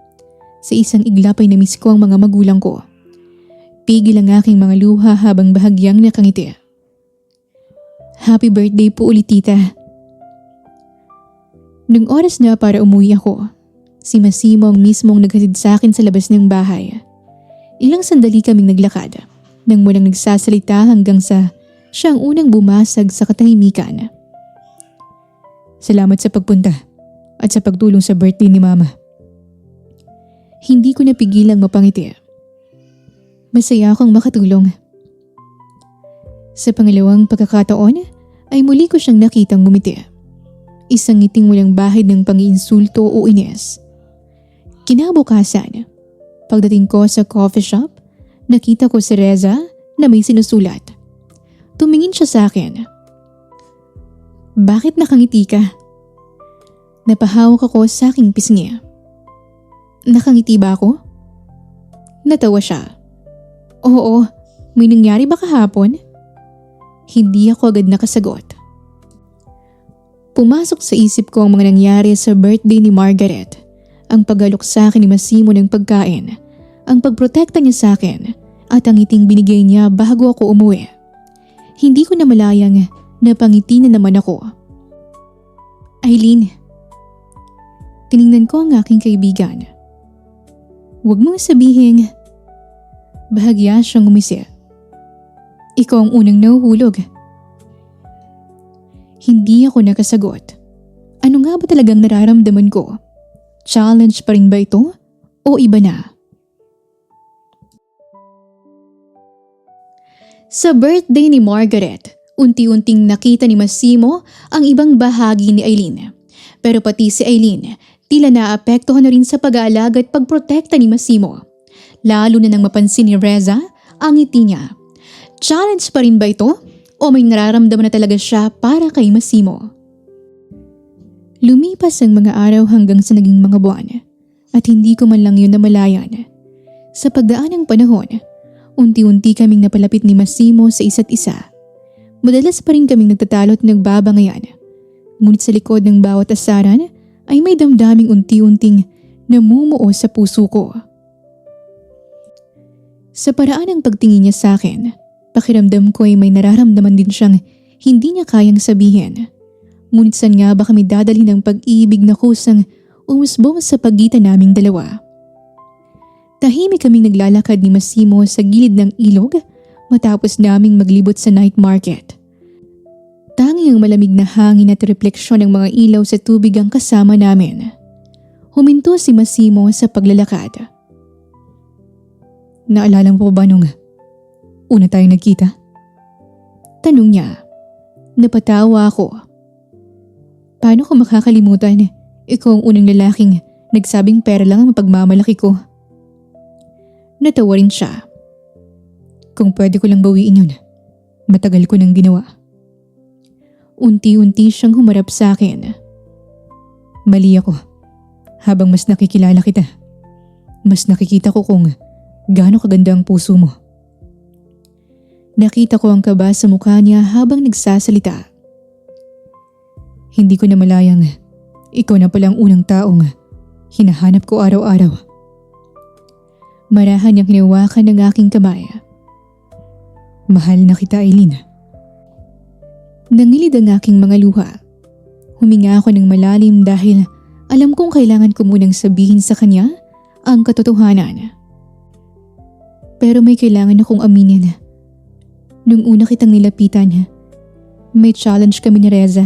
Sa isang iglap ay namiss ko ang mga magulang ko. Pigil ang aking mga luha habang bahagyang nakangiti. Happy birthday po ulit tita. Nung oras na para umuwi ako, si Massimo ang mismong naghatid sa akin sa labas ng bahay. Ilang sandali kaming naglakad nang walang nagsasalita hanggang sa siya ang unang bumasag sa katahimikan. Salamat sa pagpunta at sa pagtulong sa birthday ni Mama. Hindi ko napigilang mapangiti. Masaya akong makatulong. Sa pangalawang pagkakataon ay muli ko siyang nakitang ngumiti. Isang ngiting walang bahid ng pangiinsulto o ines. Kinabukasan, pagdating ko sa coffee shop, nakita ko si Reza na may sinusulat. Tumingin siya sa akin. Bakit nakangiti ka? Napahawak ako sa aking pisngi. Nakangiti ba ako? Natawa siya. Oo, may nangyari ba kahapon? Hindi ako agad nakasagot. Pumasok sa isip ko ang mga nangyari sa birthday ni Margaret. Ang pag-alok sa akin ni Massimo ng pagkain, ang pagprotekta niya sa akin, at ang ngiting binigay niya bago ako umuwi. Hindi ko na malayang napangiti na naman ako. Eileen. Tiningnan ko ang aking kaibigan. Huwag mong sabihin. Bahagya siyang ngumisi. Ikaw ang unang nahuhulog. Hindi ako nakasagot. Ano nga ba talagang nararamdaman ko? Challenge pa rin ba ito? O iba na? Sa birthday ni Margaret, unti-unting nakita ni Massimo ang ibang bahagi ni Eileen. Pero pati si Eileen, tila naapektuhan na rin sa pag-aalaga at pagprotekta ni Massimo. Lalo na nang mapansin ni Reza ang ngiti niya. Challenge pa rin ba ito? O may nararamdaman na talaga siya para kay Massimo? Lumipas ang mga araw hanggang sa naging mga buwan at hindi ko man lang yun namalayan. Sa pagdaan ng panahon, unti-unti kaming napalapit ni Massimo sa isa't isa. Madalas pa rin kaming nagtatalo at nagbabangayan. Ngunit sa likod ng bawat asaran ay may damdaming unti-unting namumuo sa puso ko. Sa paraan ng pagtingin niya sa akin, pakiramdam ko ay may nararamdaman din siyang hindi niya kayang sabihin. Ngunit saan nga ba kami dadalhin ng pag-ibig na kusang umusbong sa pagitan naming dalawa? Tahimik kaming naglalakad ni Massimo sa gilid ng ilog matapos naming maglibot sa night market. Tanging ang malamig na hangin at refleksyon ng mga ilaw sa tubig ang kasama namin. Huminto si Massimo sa paglalakad. Naalala mo ba nung una tayong nagkita? Tanong niya. Napatawa ako. Paano ko makakalimutan? Ikaw ang unang lalaking nagsabing pera lang ang mapagmamalaki ko. Natawa rin siya. Kung pwede ko lang bawiin yun, matagal ko nang ginawa. Unti-unti siyang humarap sa akin. Mali ako. Habang mas nakikilala kita, mas nakikita ko kung gaano kaganda ang puso mo. Nakita ko ang kaba sa mukha niya habang nagsasalita. Hindi ko na malayang ikaw na pala ang unang taong hinahanap ko araw-araw. Marahan niyang hinawakan ng aking kamay. Mahal na kita, Aileen. Nangilid ang aking mga luha. Huminga ako ng malalim dahil alam kong kailangan ko munang sabihin sa kanya ang katotohanan. Pero may kailangan akong aminin. Nung una kitang nilapitan, may challenge kami ni Reza.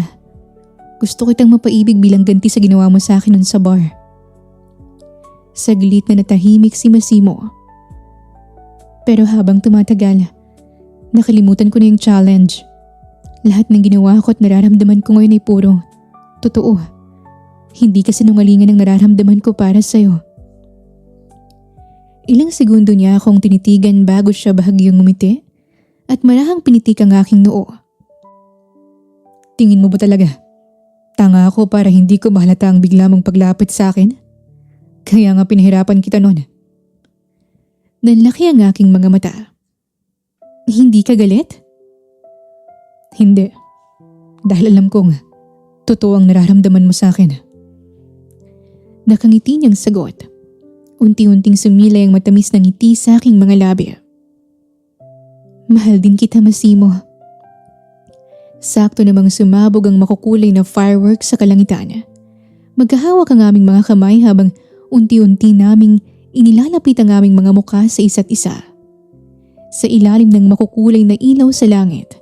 Gusto kitang mapaibig bilang ganti sa ginawa mo sa akin nun sa bar. Saglit na natahimik si Massimo. Pero habang tumatagal, nakalimutan ko na yung challenge. Lahat ng ginawa ko at nararamdaman ko ngayon ay puro totoo. Hindi kasi nungalingan ang nararamdaman ko para sa'yo. Ilang segundo niya akong tinitigan bago siya bahagyang ngumiti at marahang pinitik ang aking noo. Tingin mo ba talaga? Tanga ako para hindi ko mahalata ang bigla mong paglapit sa akin? Kaya nga pinahirapan kita noon. Nanlaki ang aking mga mata. Hindi ka galit? Hindi. Dahil alam kong totoo ang nararamdaman mo sa akin. Nakangiti niyang sagot. Unti-unting sumilay ang matamis na ngiti sa aking mga labi. Mahal din kita, Massimo. Sakto namang sumabog ang makukulay na fireworks sa kalangitan. Magkahawak ang aming mga kamay habang unti-unti naming inilalapit ang aming mga mukha sa isa't isa. Sa ilalim ng makukulay na ilaw sa langit,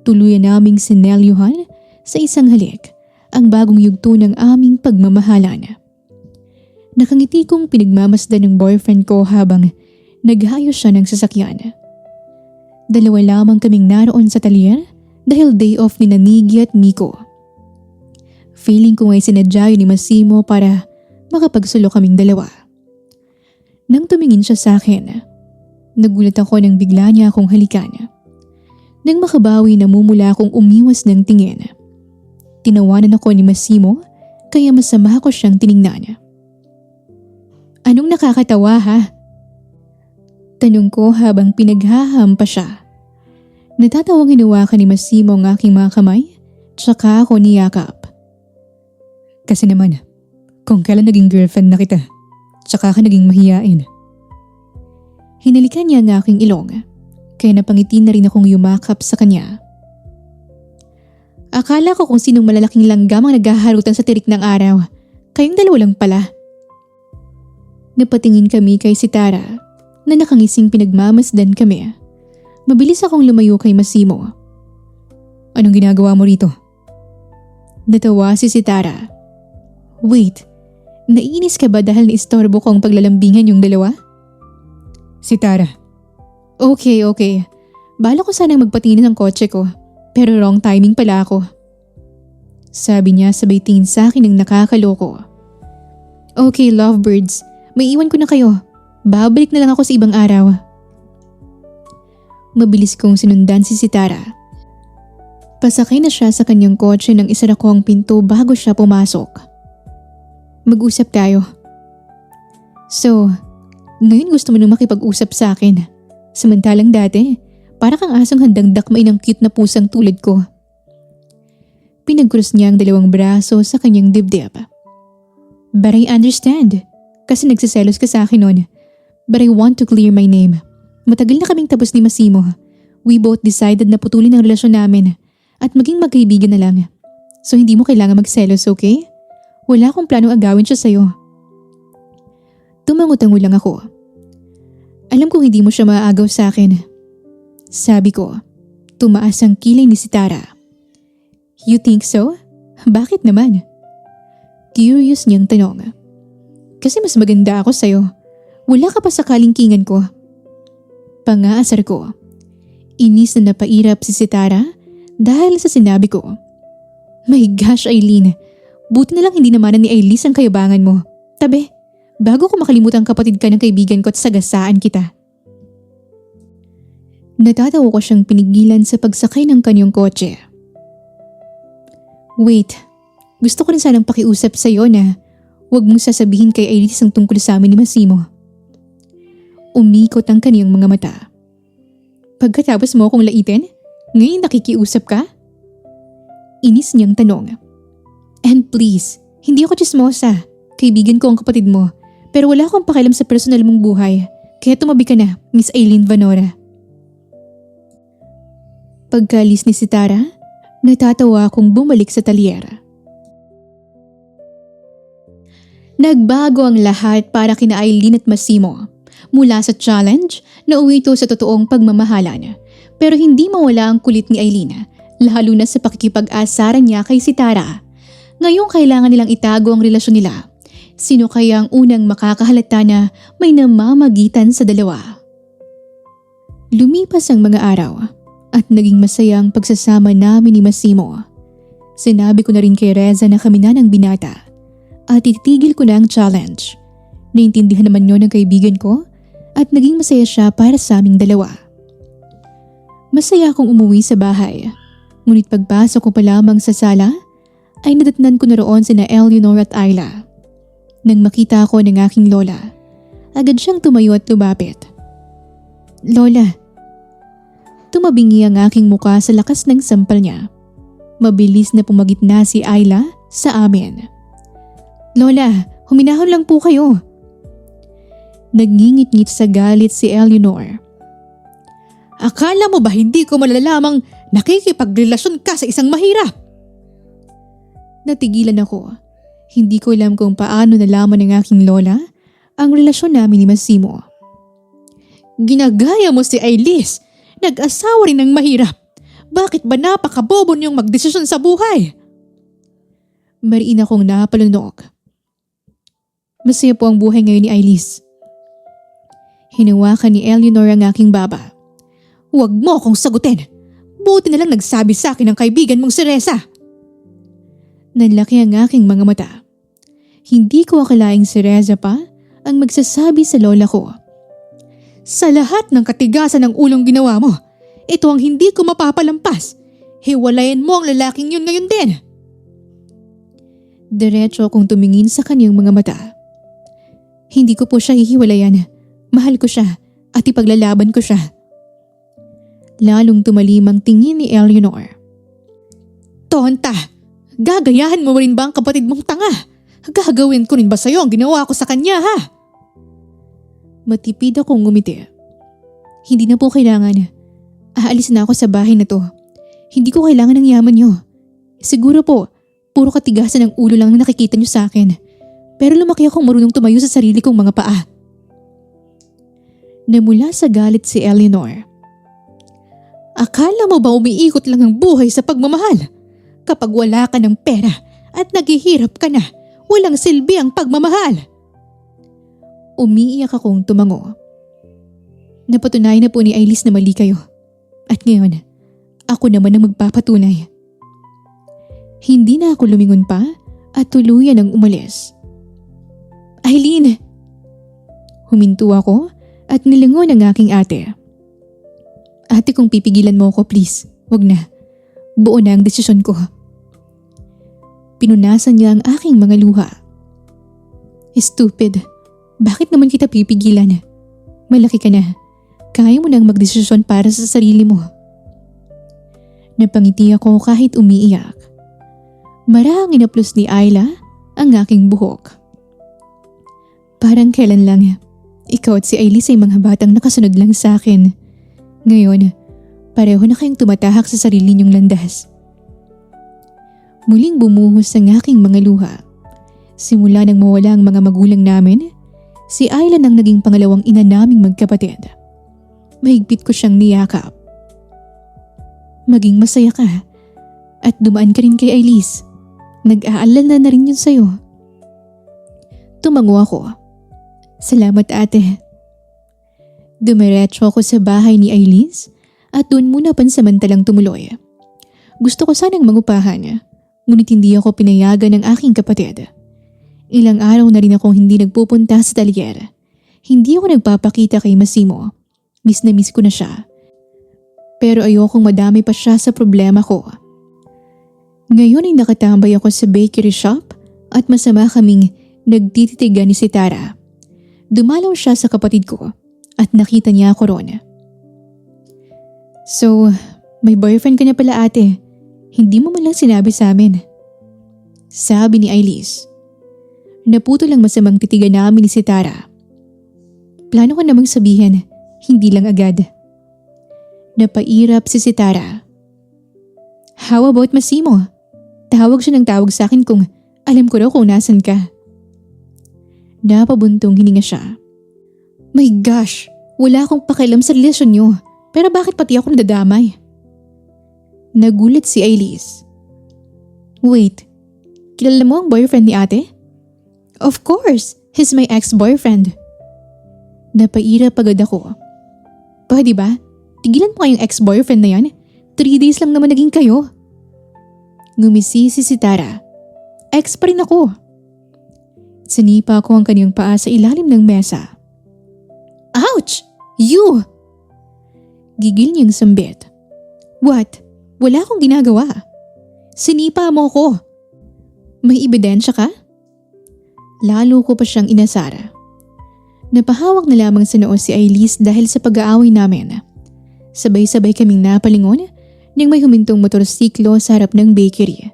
tuluyan naming sinelyuhan sa isang halik ang bagong yugto ng aming pagmamahalan. Nakangiti kong pinagmamasdan ng boyfriend ko habang naghayos siya ng sasakyan. Dalawa lamang kaming naroon sa talyer dahil day off ni Nigi at Miko. Feeling ko nga'y sinadya yun ni Massimo para makapagsulo kaming dalawa. Nang tumingin siya sa akin, nagulat ako nang bigla niya akong halikan. Nang makabawi, namumula akong umiwas ng tingin. Tinawanan ako ni Massimo kaya masama ko siyang tiningnan. Anong nakakatawa ha? Tanong ko habang pinaghahampa siya. Natatawang hinawakan ni Massimo ang aking mga kamay, tsaka ako niyakap. Kasi naman, kung kailan naging girlfriend na kita, tsaka ka naging mahiyain. Hinalikan niya ang aking ilong, kaya napangiti na rin akong yumakap sa kanya. Akala ko kung sinong malalaking langgam ang naghaharutan sa tirik ng araw. Kayong dalawa lang pala. Napatingin kami kay Sitara na nakangising pinagmamasdan kami. Mabilis akong lumayo kay Massimo. Anong ginagawa mo rito? Natawa si Sitara. Wait, naiinis ka ba dahil naistorbo ko ang paglalambingan yung dalawa? Sitara. Okay. Bala ko sanang magpatingin ng kotse ko, pero wrong timing pala ako. Sabi niya sabay tingin sa akin ng nakakaloko. Okay, lovebirds, may iwan ko na kayo. Babalik na lang ako sa ibang araw. Mabilis kong sinundan si Sitara. Pasakay na siya sa kanyang kotse nang isara ko ang pinto bago siya pumasok. Mag-usap tayo. So, ngayon gusto mo nang makipag-usap sa akin. Samantalang dati, para kang asong handang dakmain ng cute na pusang tulad ko. Pinagkrus niya ang dalawang braso sa kanyang dibdib. But I understand, kasi nagsiselos ka sa akin noon. But I want to clear my name. Matagal na kaming tapos ni Massimo. We both decided na putulin ang relasyon namin at maging magkaibigan na lang. So hindi mo kailangan magselos, okay? Wala akong planong agawin siya sa'yo. Tumangutango lang ako. Alam kong hindi mo siya maaagaw sa akin. Sabi ko, tumaas ang kilay ni Sitara. You think so? Bakit naman? Curious niyang tanong. Kasi mas maganda ako sa'yo. Wala ka pa sa kalingkingan ko. Pangaasar ko. Inis na napairap si Sitara dahil sa sinabi ko. My gosh, Aileen. Buti na lang hindi namanan ni Ailis ang kayabangan mo. Tabi, bago ko makalimutan kapatid ka ng kaibigan ko at sagasaan kita. Natatawa ko siyang pinigilan sa pagsakay ng kanyang kotse. Wait, gusto ko rin sanang pakiusap sa'yo na huwag mong sasabihin kay Ailis ang tungkol sa amin ni Massimo. Umikot ang kaniyang mga mata. Pagkatapos mo akong laitin, ngayon nakikiusap ka? Inis niyang tanong. And please, hindi ako chismosa. Kaibigan ko ang kapatid mo. Pero wala akong pakialam sa personal mong buhay. Kaya tumabi ka na, Miss Aileen Vanora. Pagkaalis ni Sitara, natatawa akong bumalik sa talyera. Nagbago ang lahat para kina Aileen at Massimo. Mula sa challenge, nauwi ito sa totoong pagmamahalan. Pero hindi mawala ang kulit ni Aileen, lalo na sa pakikipag-asaran niya kay Sitara. Ngayong kailangan nilang itago ang relasyon nila. Sino kaya ang unang makakahalata na may namamagitan sa dalawa? Lumipas ang mga araw at naging masaya ang pagsasama namin ni Massimo. Sinabi ko na rin kay Reza na kami na ng binata at ititigil ko na ang challenge. Naintindihan naman yun ng kaibigan ko at naging masaya siya para sa aming dalawa. Masaya akong umuwi sa bahay, ngunit pagpasok ko pa lamang sa sala ay nadatnan ko na roon sina Eleanor at Ayla. Nang makita ako ng aking lola, agad siyang tumayo at lumapit. Lola. Tumabingi ang aking muka sa lakas ng sampal niya. Mabilis na pumagitna si Ayla sa amin. Lola, huminahon lang po kayo. Nagngingit-ngit sa galit si Eleanor. Akala mo ba hindi ko malalamang nakikipagrelasyon ka sa isang mahirap? Natigilan ako. Hindi ko alam kung paano nalaman ng aking lola ang relasyon namin ni Massimo. Ginagaya mo si Ailis. Nag-asawa rin ng mahirap. Bakit ba napakabobo niyong magdesisyon sa buhay? Mariin akong napalunok. Masaya po ang buhay ngayon ni Ailis. Hinawakan ni Eleanor ang aking baba. Huwag mo akong sagutin. Buti na lang nagsabi sa akin ng kaibigan mong si Reza. Nanlaki ang aking mga mata. Hindi ko akalaing si Reza pa ang magsasabi sa lola ko. Sa lahat ng katigasan ng ulong ginawa mo, ito ang hindi ko mapapalampas. Hiwalayan mo ang lalaking yun ngayon din. Diretso akong tumingin sa kanyang mga mata. Hindi ko po siya hihiwalayan. Mahal ko siya at ipaglalaban ko siya. Lalong tumalim ang tingin ni Eleanor. Tonta! Gagayahan mo rin ba ang kapatid mong tanga? Gagawin ko rin ba sa'yo ang ginawa ko sa kanya, ha? Matipid akong ngumiti. Hindi na po kailangan. Aalis na ako sa bahay na to. Hindi ko kailangan ng yaman niyo. Siguro po, puro katigasan ng ulo lang ang nakikita niyo sa akin. Pero lumaki akong marunong tumayo sa sarili kong mga paa. Namula sa galit si Eleanor. Akala mo ba umiikot lang ang buhay sa pagmamahal? Kapag wala ka ng pera at naghihirap ka na, walang silbi ang pagmamahal. Umiiyak akong tumango. Napatunayan na po ni Ailis na mali kayo. At ngayon, ako naman ang magpapatunay. Hindi na ako lumingon pa at tuluyan ang umalis. Aileen! Huminto ako at nilingon ang aking ate. Ate, kung pipigilan mo ako, please, wag na. Buo na ang desisyon ko. Pinunasan niya ang aking mga luha. Stupid. Bakit naman kita pipigilan? Malaki ka na. Kaya mo nang magdesisyon para sa sarili mo. Napangiti ako kahit umiiyak. Marahang inaplos ni Ayla ang aking buhok. Parang kailan lang, ikaw at si Ailis ay mga batang nakasunod lang sa akin. Ngayon, pareho na kayong tumatahak sa sarili niyong landas. Muling bumuhos ang aking mga luha. Simula nang mawala ang mga magulang namin, si Ayla nang naging pangalawang ina naming magkapatid. Mahigpit ko siyang niyakap. Maging masaya ka at dumaan ka rin kay Ailis. Nag-aalala na rin yun sa'yo. Tumango ako. Salamat, ate. Dumiretso ako sa bahay ni Ailis at doon muna pansamantalang tumuloy. Gusto ko sanang mangupahan, ngunit hindi ako pinayagan ng aking kapatid. Ilang araw na rin akong hindi nagpupunta sa talyer. Hindi ako nagpapakita kay Massimo. Miss na miss ko na siya. Pero ayokong madami pa siya sa problema ko. Ngayon ay nakatambay ako sa bakery shop at masama kaming nagtititigan ni Sitara. Dumalaw siya sa kapatid ko at nakita niya ako ron. So, may boyfriend ka na pala ate. Hindi mo man lang sinabi sa amin. Sabi ni Ailis. Naputo lang masamang titigan namin ni Sitara. Plano ko namang sabihin, hindi lang agad. Napairap si Sitara. How about Massimo? Tawag siya ng tawag sa akin kung alam ko raw kung nasan ka. Napabuntong hininga siya. My gosh, wala akong pakialam sa relasyon niyo. Pero bakit pati ako nadadamay? Nagulat si Ailis. Wait, kilala mo ang boyfriend ni ate? Of course, he's my ex-boyfriend. Napairap agad ako. Pwede ba? Tigilan mo kayong ex-boyfriend na yan. 3 days lang naman naging kayo. Ngumisi si Sitara. Ex pa rin ako. Sinipa ko ang kanyang paa sa ilalim ng mesa. Ouch! You! Gigil niyang sambit. What? Wala akong ginagawa. Sinipa mo ko. May ebidensya ka? Lalo ko pa siyang inasara. Napahawak na lamang sa noo si Ailis dahil sa pag-aaway namin. Sabay-sabay kaming napalingon nang may humintong motorsiklo sa harap ng bakery.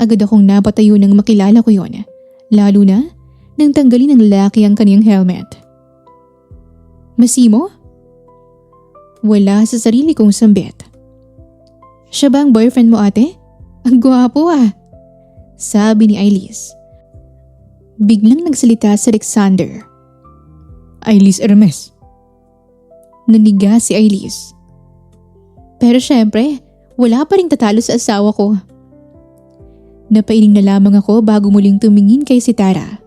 Agad akong napatayo nang makilala ko yon, lalo na nang tanggalin ng lalaki ang kaniyang helmet. Massimo? Wala sa sarili kong sambit. Siya ba ang boyfriend mo ate? Ang gwapo ah. Sabi ni Ailis. Biglang nagsalita si Alexander. Ailis Hermes. Naniga si Ailis. Pero syempre, wala pa ring tatalo sa asawa ko. Napailing na lamang ako bago muling tumingin kay Sitara.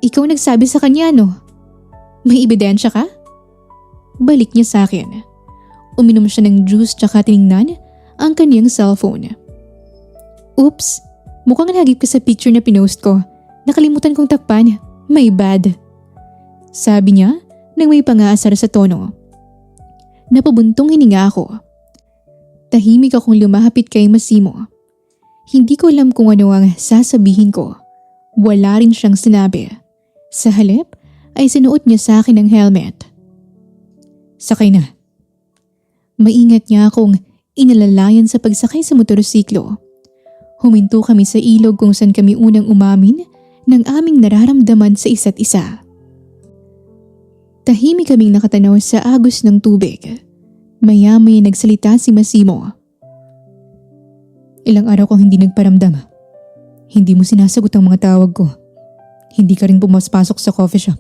Ikaw nagsabi sa kanya no? May ebidensya ka? Balik niya sa akin. Uminom siya ng juice tsaka tiningnan ang kaniyang cellphone. Oops, mukhang nahagip ka sa picture na pinost ko. Nakalimutan kong takpan. My bad. Sabi niya nang may pangaasar sa tono. Napabuntong hininga ako. Tahimik akong lumapit kay Massimo. Hindi ko alam kung ano ang sasabihin ko. Wala rin siyang sinabi. Sa halip ay sinuot niya sa akin ang helmet. Sakay na. Maingat niya akong inalalayan sa pagsakay sa motorsiklo. Huminto kami sa ilog kung saan kami unang umamin ng aming nararamdaman sa isa't isa. Tahimik kaming nakatanaw sa agos ng tubig. Maya-maya nagsalita si Massimo. Ilang araw kong hindi nagparamdam. Hindi mo sinasagot ang mga tawag ko. Hindi ka rin pumapasok sa coffee shop.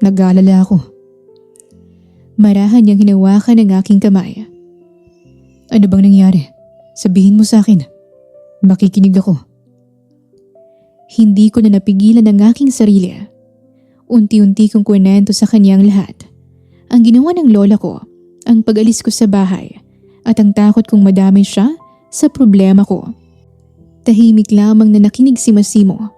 Nag-aalala ako. Marahan niyang hinawakan ang aking kamay. Ano bang nangyari? Sabihin mo sa akin. Makikinig ako. Hindi ko na napigilan ang aking sarili. Unti-unti kong kwento sa kanyang lahat. Ang ginawa ng lola ko, ang pag-alis ko sa bahay, at ang takot kong madamay siya sa problema ko. Tahimik lamang na nakinig si Massimo.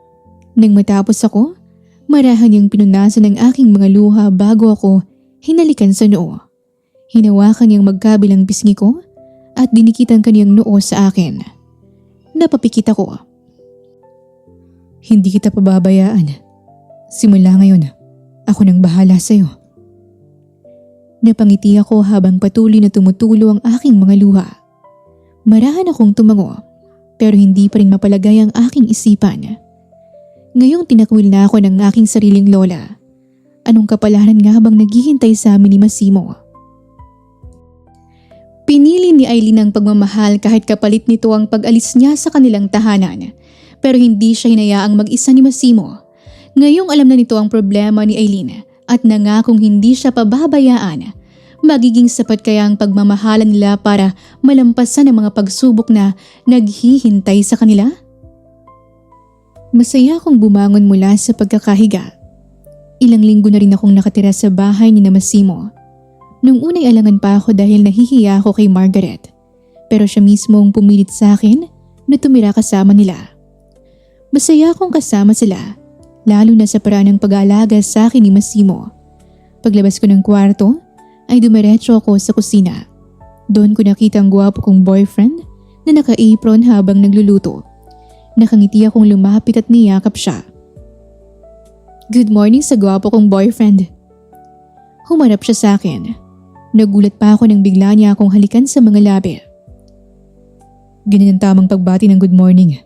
Nang matapos ako, marahan niyang pinunasan ang aking mga luha bago ako hinalikan sa noo. Hinawakan niyang magkabilang pisngi ko at dinikitan kaniyang noo sa akin. Napapikit ako. Hindi kita pababayaan. Simula ngayon, ako nang bahala sa iyo. Napangiti ako habang patuloy na tumutulo ang aking mga luha. Marahan akong tumango pero hindi pa rin mapalagay ang aking isipan. Ngayong tinakwil na ako ng aking sariling lola. Anong kapalaran nga bang naghihintay sa amin ni Massimo? Pinili ni Aileen ang pagmamahal kahit kapalit nito ang pag-alis niya sa kanilang tahanan. Pero hindi siya hinayaang mag-isa ni Massimo. Ngayong alam na nito ang problema ni Aileen at nangakong hindi siya pababayaan. Magiging sapat kaya ang pagmamahalan nila para malampasan ang mga pagsubok na naghihintay sa kanila? Masaya akong bumangon mula sa pagkakahiga. Ilang linggo na rin akong nakatira sa bahay ni Massimo. Nung unay alangan pa ako dahil nahihiya ako kay Margaret. Pero siya mismo ang pumilit sa akin na tumira kasama nila. Masaya akong kasama sila, lalo na sa paraan ng pag-aalaga sa akin ni Massimo. Paglabas ko ng kwarto, ay dumiretso ako sa kusina. Doon ko nakita ang gwapo kong boyfriend na naka-apron habang nagluluto. Nakangiti akong lumapit at niyakap siya. Good morning sa gwapo kong boyfriend. Humarap siya sa akin. Nagulat pa ako nang bigla niya akong halikan sa mga labi. Ganyan ang tamang pagbati ng good morning.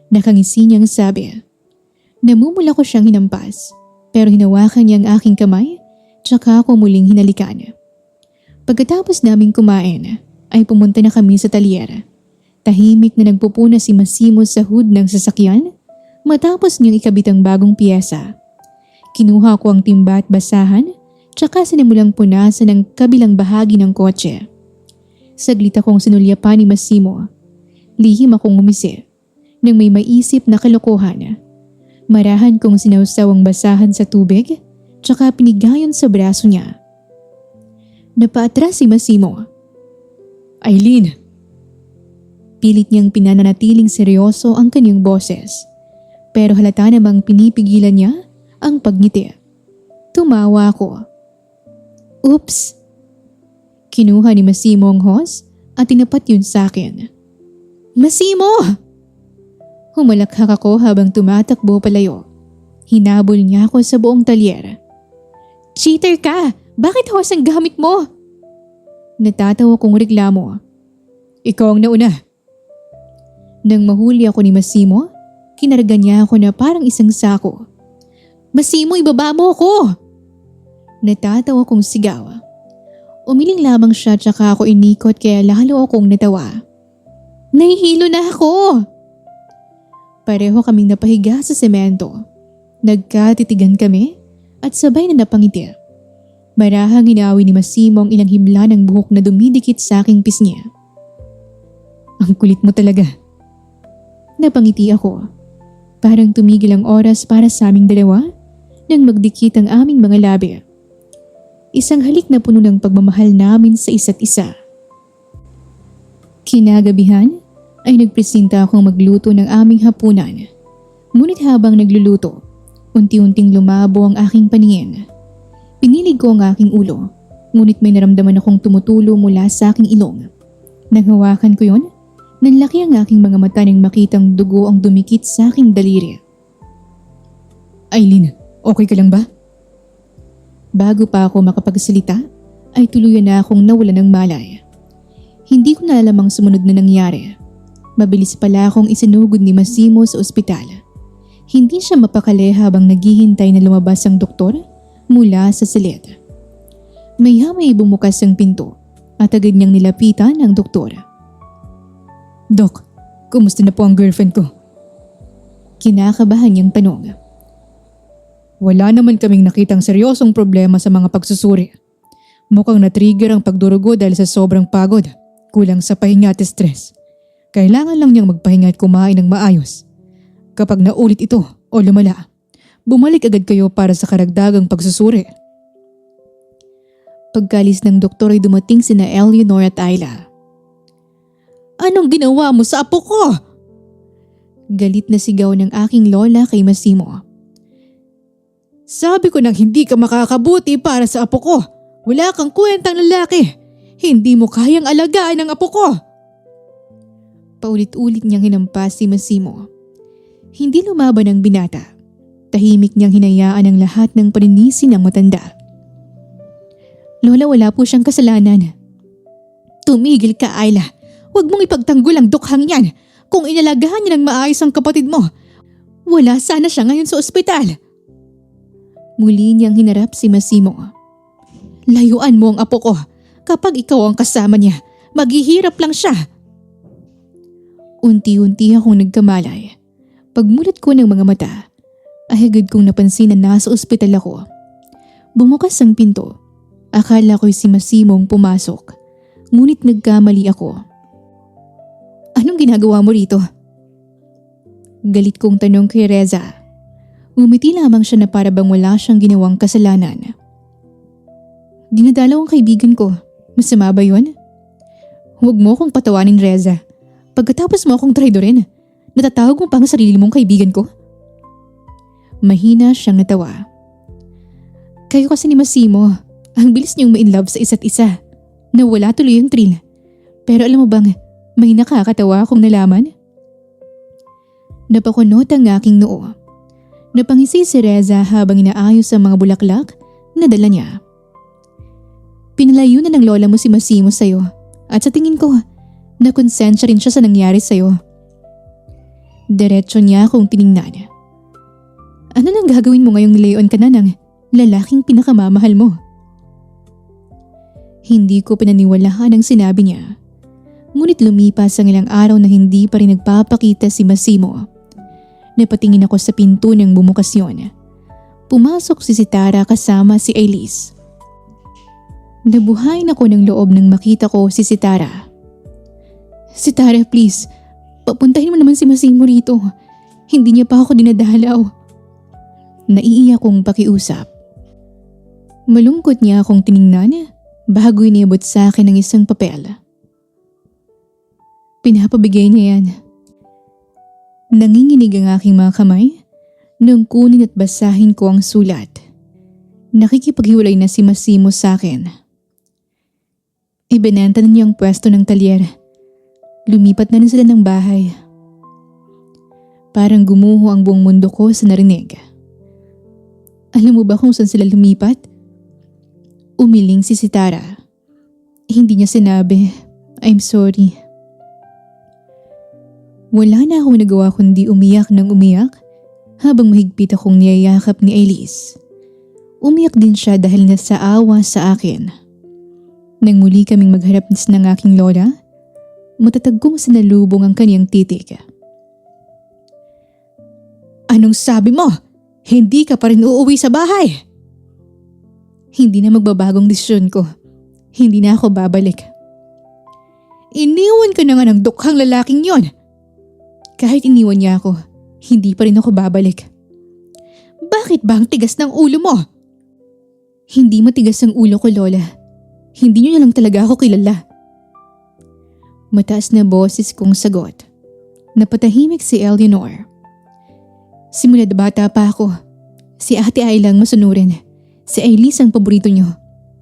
Nakangisi niyang sabi. Namumula ko siyang hinampas, pero hinawakan niya ang aking kamay, tsaka ako muling hinalikan. Pagkatapos naming kumain, ay pumunta na kami sa talyer. Tahimik na nagpupuna si Massimo sa hood ng sasakyan matapos niyang ikabit ang bagong piyesa. Kinuha ko ang timba at basahan, tsaka sinimulang punasan ang kabilang bahagi ng kotse. Saglit akong sinulyapan ni Massimo. Lihim akong umisi nang may maisip na kalokohan. Marahan kong sinawsaw ang basahan sa tubig, tsaka pinigayon sa braso niya. Napaatras si Massimo. Eileen! Pilit niyang pinananatiling seryoso ang kanyang boses. Pero halata namang pinipigilan niya ang pagngiti. Tumawa ako. Oops! Kinuha ni Massimo ang hose at tinapat yun sa akin. Massimo! Humalakhak ako habang tumatakbo palayo. Hinabol niya ako sa buong talyer. Cheater ka! Bakit hose ang gamit mo? Natatawa kong reklamo. Ikaw ang nauna. Nang mahuli ako ni Massimo, kinarga niya ako na parang isang sako. Massimo, ibaba mo ako! Natatawa kong sigaw. Umiling lamang siya tsaka ako inikot kaya lalo akong natawa. Nahihilo na ako! Pareho kaming napahiga sa semento. Nagkatitigan kami at sabay na napangiti. Marahang inawi ni Massimo ang ilang himla ng buhok na dumidikit sa aking pisngi. Ang kulit mo talaga. Napangiti ako. Parang tumigil ang oras para sa aming dalawa nang magdikit ang aming mga labi. Isang halik na puno ng pagmamahal namin sa isa't isa. Kinagabihan ay nagpresinta akong magluto ng aming hapunan. Ngunit habang nagluluto, unti-unting lumabo ang aking paningin. Pinilig ko ang aking ulo, ngunit may naramdaman akong tumutulo mula sa aking ilong. Nang hawakan ko yun, nanlaki ang aking mga mata nang makitang dugo ang dumikit sa aking daliri. Eileen, okay ka lang ba? Bago pa ako makapagsalita, ay tuluyan na akong nawalan ng malay. Hindi ko na alam ang sumunod na nangyari. Mabilis pala akong isinugod ni Massimo sa ospital. Hindi siya mapakali habang naghihintay na lumabas ang doktor mula sa silid. Maya-may bumukas ang pinto at agad niyang nilapitan ang doktor. Dok, kumusta na po ang girlfriend ko? Kinakabahan niyang tanong. Wala naman kaming nakitang seryosong problema sa mga pagsusuri. Mukhang na-trigger ang pagdurugo dahil sa sobrang pagod, kulang sa pahinga at stress. Kailangan lang niyang magpahinga at kumain ng maayos. Kapag naulit ito o lumala, bumalik agad kayo para sa karagdagang pagsusuri. Pagkalis ng doktor ay dumating sina Eleanor at Ayla. Anong ginawa mo sa apo ko? Galit na sigaw ng aking lola kay Massimo. Sabi ko nang hindi ka makakabuti para sa apo ko. Wala kang kwentang lalaki. Hindi mo kayang alagaan ang apo ko. Paulit-ulit niyang hinampas si Massimo. Hindi lumaban ang binata. Tahimik niyang hinayaan ang lahat ng paninisi ng matanda. Lola, wala po siyang kasalanan. Tumigil ka, Ayla. Huwag mong ipagtanggol ang dukhang yan. Kung inalagahan niya ng maayos ang kapatid mo, wala sana siya ngayon sa ospital. Muli niyang hinarap si Massimo. Layuan mo ang apo ko. Kapag ikaw ang kasama niya, maghihirap lang siya. Unti-unti akong nagkamalay. Pagmulat ko ng mga mata, ay agad kong napansin na nasa ospital ako. Bumukas ang pinto. Akala ko'y si Massimo ang pumasok. Ngunit nagkamali ako. Anong ginagawa mo rito? Galit kong tanong kay Reza. Umiti lamang siya na para bang wala siyang ginawang kasalanan. Dinadalaw ang kaibigan ko. Masama ba yun? Huwag mo akong patawanin, Reza. Pagkatapos mo akong traidorin, natatawag mo pa ang sarili mong kaibigan ko? Mahina siyang natawa. Kayo kasi ni Massimo, ang bilis niyong ma-inlove sa isa't isa. Nawala tuloy ang thrill. Pero alam mo bang, may nakakatawa akong nalaman? Napakunot ang aking noo. Napangisi si Reza habang inaayos ang mga bulaklak na dala niya. Pinalayo na ng lola mo si Massimo sa'yo. At sa tingin ko, nakonsensya rin siya sa nangyari sa'yo. Diretso niya akong tiningnan. Ano nang gagawin mo ngayong Leon ka na ng lalaking pinakamamahal mo? Hindi ko pinaniwalaan ang sinabi niya. Ngunit lumipas ang ilang araw na hindi pa rin nagpapakita si Massimo. Napatingin ako sa pinto ng bumukas yun. Pumasok si Sitara kasama si Elise. Nabuhayin ako ng loob nang makita ko si Sitara. Sitara, please. Papuntahin mo naman si Massimo rito. Hindi niya pa ako dinadalaw. Naiiyak kong pakiusap. Malungkot niya akong tiningnan bago iniabot sa akin ng isang papel. Pinapabigay niya yan. Nanginginig ang aking mga kamay nang kunin at basahin ko ang sulat. Nakikipaghiwalay na si Massimo sa akin. Ibinenta na niya ang pwesto ng talyer. Lumipat na rin sila ng bahay. Parang gumuho ang buong mundo ko sa narinig. Alam mo ba kung saan sila lumipat? Umiling si Sitara. Hindi niya sinabi, I'm sorry. Wala na akong nagawa kundi umiyak ng umiyak habang mahigpit akong niyayakap ni Elise. Umiyak din siya dahil nasa awa sa akin. Nang muli kaming magharap ng aking lola, matatag kong sinalubong ang kaniyang titig. Anong sabi mo? Hindi ka pa rin uuwi sa bahay? Hindi na magbabagong desisyon ko. Hindi na ako babalik. Iniwan ka na nga ng dukhang lalaking yon. Kahit iniwan niya ako, hindi pa rin ako babalik. Bakit ba ang tigas ng ulo mo? Hindi matigas ang ulo ko, Lola. Hindi niyo na lang talaga ako kilala. Mataas na boses kong sagot. Napatahimik si Eleanor. Simula bata pa ako. Si Ate Ay lang masunurin. Si Elise ang paborito niyo.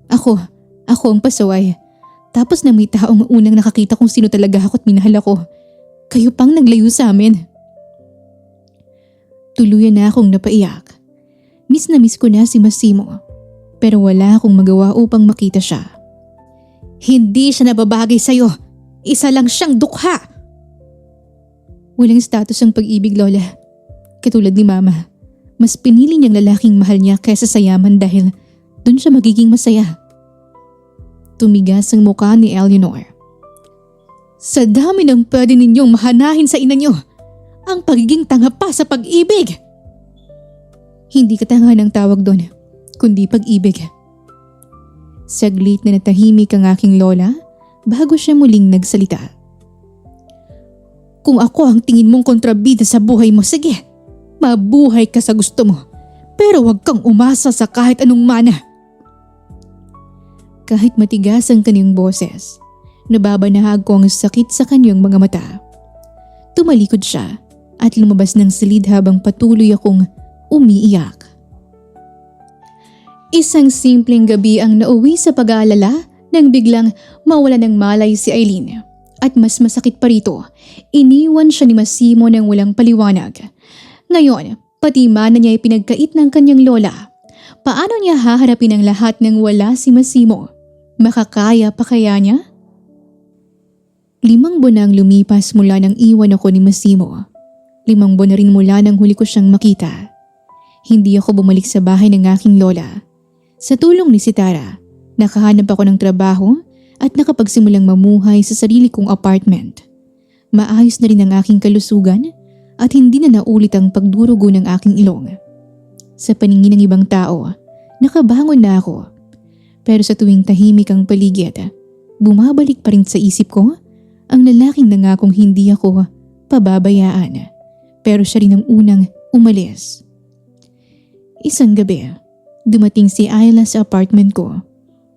Ako ang pasaway. Tapos na may taong unang nakakita kung sino talaga ako at minahal ako. Kayo pang naglayo sa amin. Tuluyan na akong napaiyak. Miss na miss ko na si Massimo. Pero wala akong magawa upang makita siya. Hindi siya nababagay sa'yo. Isa lang siyang dukha. Walang status ang pag-ibig, Lola. Katulad ni Mama. Mas pinili niyang lalaking mahal niya kaysa sa yaman dahil dun siya magiging masaya. Tumigas ang mukha ni Eleanor. Sa dami ng pwede ninyong mahanahin sa ina niyo, ang pagiging tanga pa sa pag-ibig. Hindi katangahan ang tawag doon, kundi pag-ibig. Saglit na natahimik ang aking lola bago siya muling nagsalita. Kung ako ang tingin mong kontrabida sa buhay mo, sige, mabuhay ka sa gusto mo. Pero huwag kang umasa sa kahit anong mana. Kahit matigas ang kanyang boses, nababanahag ko ang sakit sa kanyang mga mata. Tumalikod siya at lumabas ng silid habang patuloy akong umiiyak. Isang simpleng gabi ang nauwi sa pag-aalala nang biglang mawala ng malay si Eileen. At mas masakit pa rito, iniwan siya ni Massimo ng walang paliwanag. Ngayon, pati mana niya ay pinagkait ng kanyang lola. Paano niya haharapin ang lahat nang wala si Massimo? Makakaya pa kaya niya? 5 buwan ang lumipas mula nang iwan ako ni Massimo. 5 buwan na rin mula nang huli ko siyang makita. Hindi ako bumalik sa bahay ng aking lola. Sa tulong ni Sitara, nakahanap ako ng trabaho at nakapagsimulang mamuhay sa sarili kong apartment. Maayos na rin ang aking kalusugan at hindi na naulit ang pagdurugo ng aking ilong. Sa paningin ng ibang tao, nakabangon na ako. Pero sa tuwing tahimik ang paligid, bumabalik pa rin sa isip ko ang lalaking nangakong hindi ako pababayaan. Pero siya rin ang unang umalis. Isang gabi, dumating si Ayla sa apartment ko.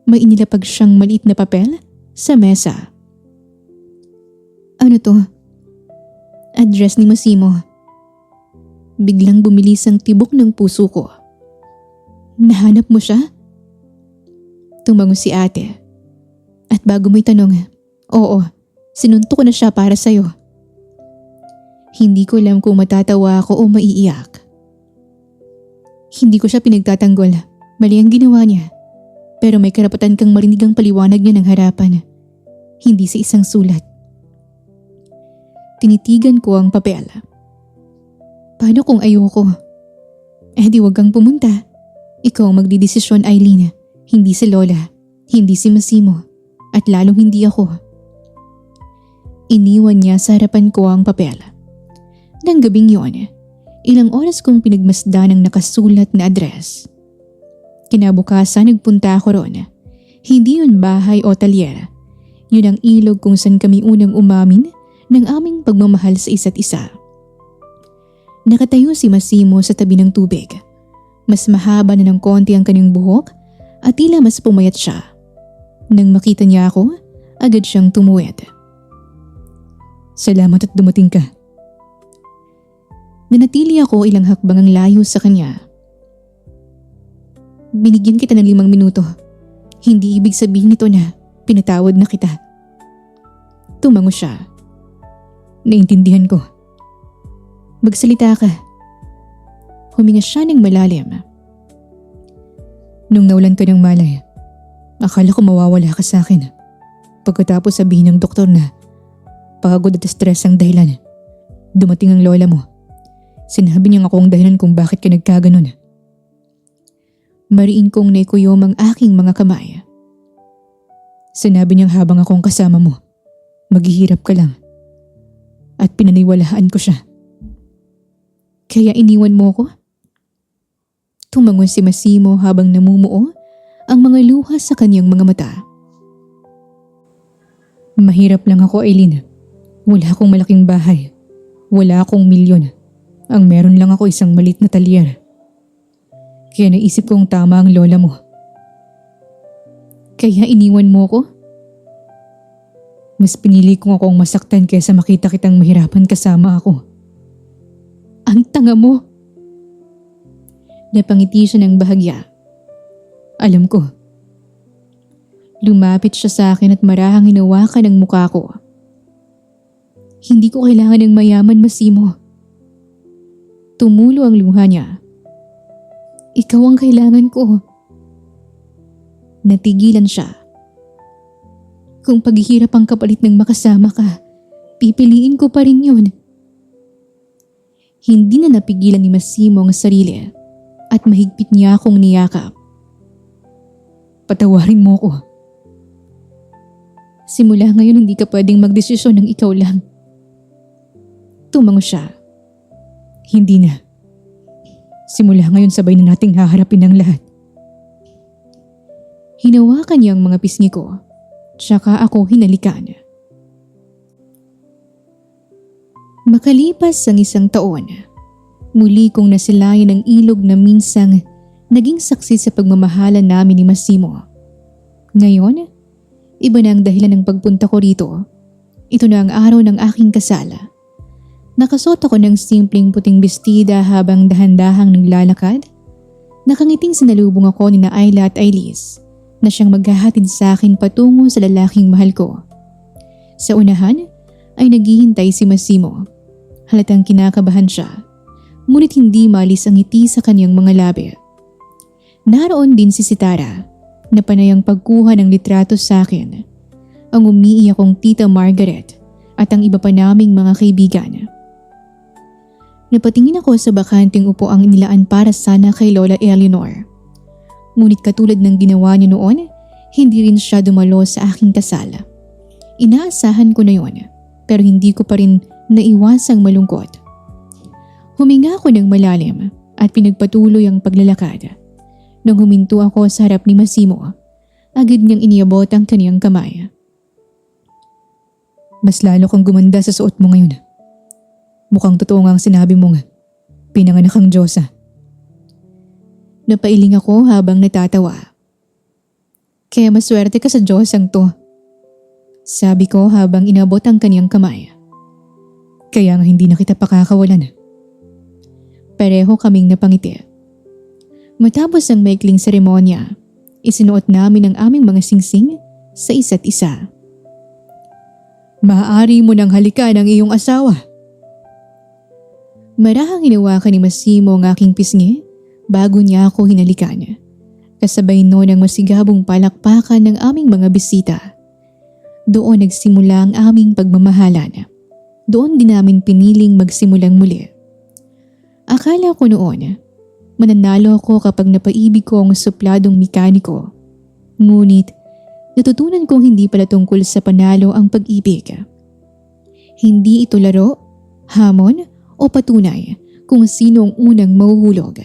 May inilapag siyang maliit na papel sa mesa. Ano to? Address ni Massimo. Biglang bumilis ang tibok ng puso ko. Nahanap mo siya? Tumango si ate. At bago mo'y tanong, oo, sinunto ko na siya para sa'yo. Hindi ko alam kung matatawa ako o maiiyak. Hindi ko siya pinagtatanggol. Mali ang ginawa niya. Pero may karapatan kang marinig ang paliwanag niya ng harapan, hindi sa isang sulat. Tinitigan ko ang papel. Paano kung ayoko? Di wag kang pumunta. Ikaw ang magdidesisyon, Eileen. Hindi si Lola, hindi si Massimo, at lalong hindi ako. Iniwan niya sa harapan ko ang papel. Nang gabing yon, ilang oras kong pinagmasdan ang nakasulat na address. Kinabukasan nagpunta ako roon. Hindi yun bahay o talyer. Yun ang ilog kung saan kami unang umamin ng aming pagmamahal sa isa't isa. Nakatayo si Massimo sa tabi ng tubig. Mas mahaba na ng konti ang kanyang buhok at tila mas pumayat siya. Nang makita niya ako, agad siyang tumuwid. Salamat at dumating ka. Nanatili ako ilang hakbang ang layo sa kanya. Binigyan kita ng 5 minuto. Hindi ibig sabihin nito na pinatawad na kita. Tumango siya. Naintindihan ko. Magsalita ka. Huminga siya ng malalim. Nung nawalan ka ng malay, akala ko mawawala ka sa akin. Pagkatapos sabihin ng doktor na pagod at stress ang dahilan, dumating ang lola mo. Sinabi niya ako ang dahilan kung bakit ka nagkaganon. Mariin kong naikuyom ang aking mga kamay. Sinabi niyang habang akong kasama mo, maghihirap ka lang. At pinaniwalaan ko siya. Kaya iniwan mo ko? Tumangon si Massimo habang namumuo ang mga luha sa kanyang mga mata. Mahirap lang ako, Eileen. Wala akong malaking bahay. Wala akong milyon. Ang meron lang ako isang malit na talyer. Kaya naisip kong tama ang lola mo. Kaya iniwan mo ko? Mas pinili kong akong masaktan kaysa makita kitang mahirapan kasama ako. Ang tanga mo! Napangiti siya ng bahagya. Alam ko. Lumapit siya sa akin at marahang hinawakan ang mukha ko. Hindi ko kailangan ng mayaman, Massimo. Tumulo ang luha niya. Ikaw ang kailangan ko. Natigilan siya. Kung paghihirap ang kapalit ng makasama ka, pipiliin ko pa rin yun. Hindi na napigilan ni Massimo ang sarili at mahigpit niya akong niyakap. Patawarin mo ko. Simula ngayon hindi ka pwedeng magdesisyon ng ikaw lang. Tumango siya. Hindi na. Simula ngayon sabay na nating haharapin ang lahat. Hinawakan niya ang mga pisngi ko, tsaka ako hinalikan. Makalipas ang 1 taon, muli kong nasilayan ang ilog na minsang naging saksi sa pagmamahalan namin ni Massimo. Ngayon, iba na ang dahilan ng pagpunta ko rito. Ito na ang araw ng aking kasal. Nakasuot ako ng simpleng puting bestida habang dahan-dahang naglalakad. Nakangiting sinalubong ako ni na Ayla at Ailis na siyang maghahatid sa akin patungo sa lalaking mahal ko. Sa unahan ay naghihintay si Massimo. Halatang kinakabahan siya, ngunit hindi malis ang ngiti sa kanyang mga labi. Naroon din si Sitara na panayang pagkuha ng litrato sa akin, ang umiiyak kong tita Margaret at ang iba pa naming mga kaibigan. Napatingin ako sa bakanting upuang inilaan para sana kay Lola Eleanor. Ngunit katulad ng ginawa niya noon, hindi rin siya dumalo sa aking kasal. Inaasahan ko na yon, pero hindi ko pa rin naiwasang malungkot. Huminga ako ng malalim at pinagpatuloy ang paglalakad. Nang huminto ako sa harap ni Massimo, agad niyang iniabot ang kaniyang kamay. Mas lalo kang gumanda sa suot mo ngayon. Mukhang totoo nga ang sinabi mong pinanganak kang Diyosa. Napailing ako habang natatawa. Kaya maswerte ka sa Diyosang to. Sabi ko habang inabot ang kaniyang kamay. Kaya nga hindi na kita pakakawalan. Pareho kaming napangiti. Matapos ang maikling seremonya, isinuot namin ang aming mga singsing sa isa't isa. Maaari mo nang halikan ang iyong asawa. Marahang hinawakan ni Massimo ang aking pisngi bago niya ako hinalikan. Kasabay noon ang masigabong palakpakan ng aming mga bisita. Doon nagsimula ang aming pagmamahalan. Doon din namin piniling magsimulang muli. Akala ko noon, mananalo ako kapag napaibig ko ang supladong mekaniko. Ngunit, natutunan kong hindi pala tungkol sa panalo ang pag-ibig. Hindi ito laro, hamon o patunay kung sino ang unang mahuhulog.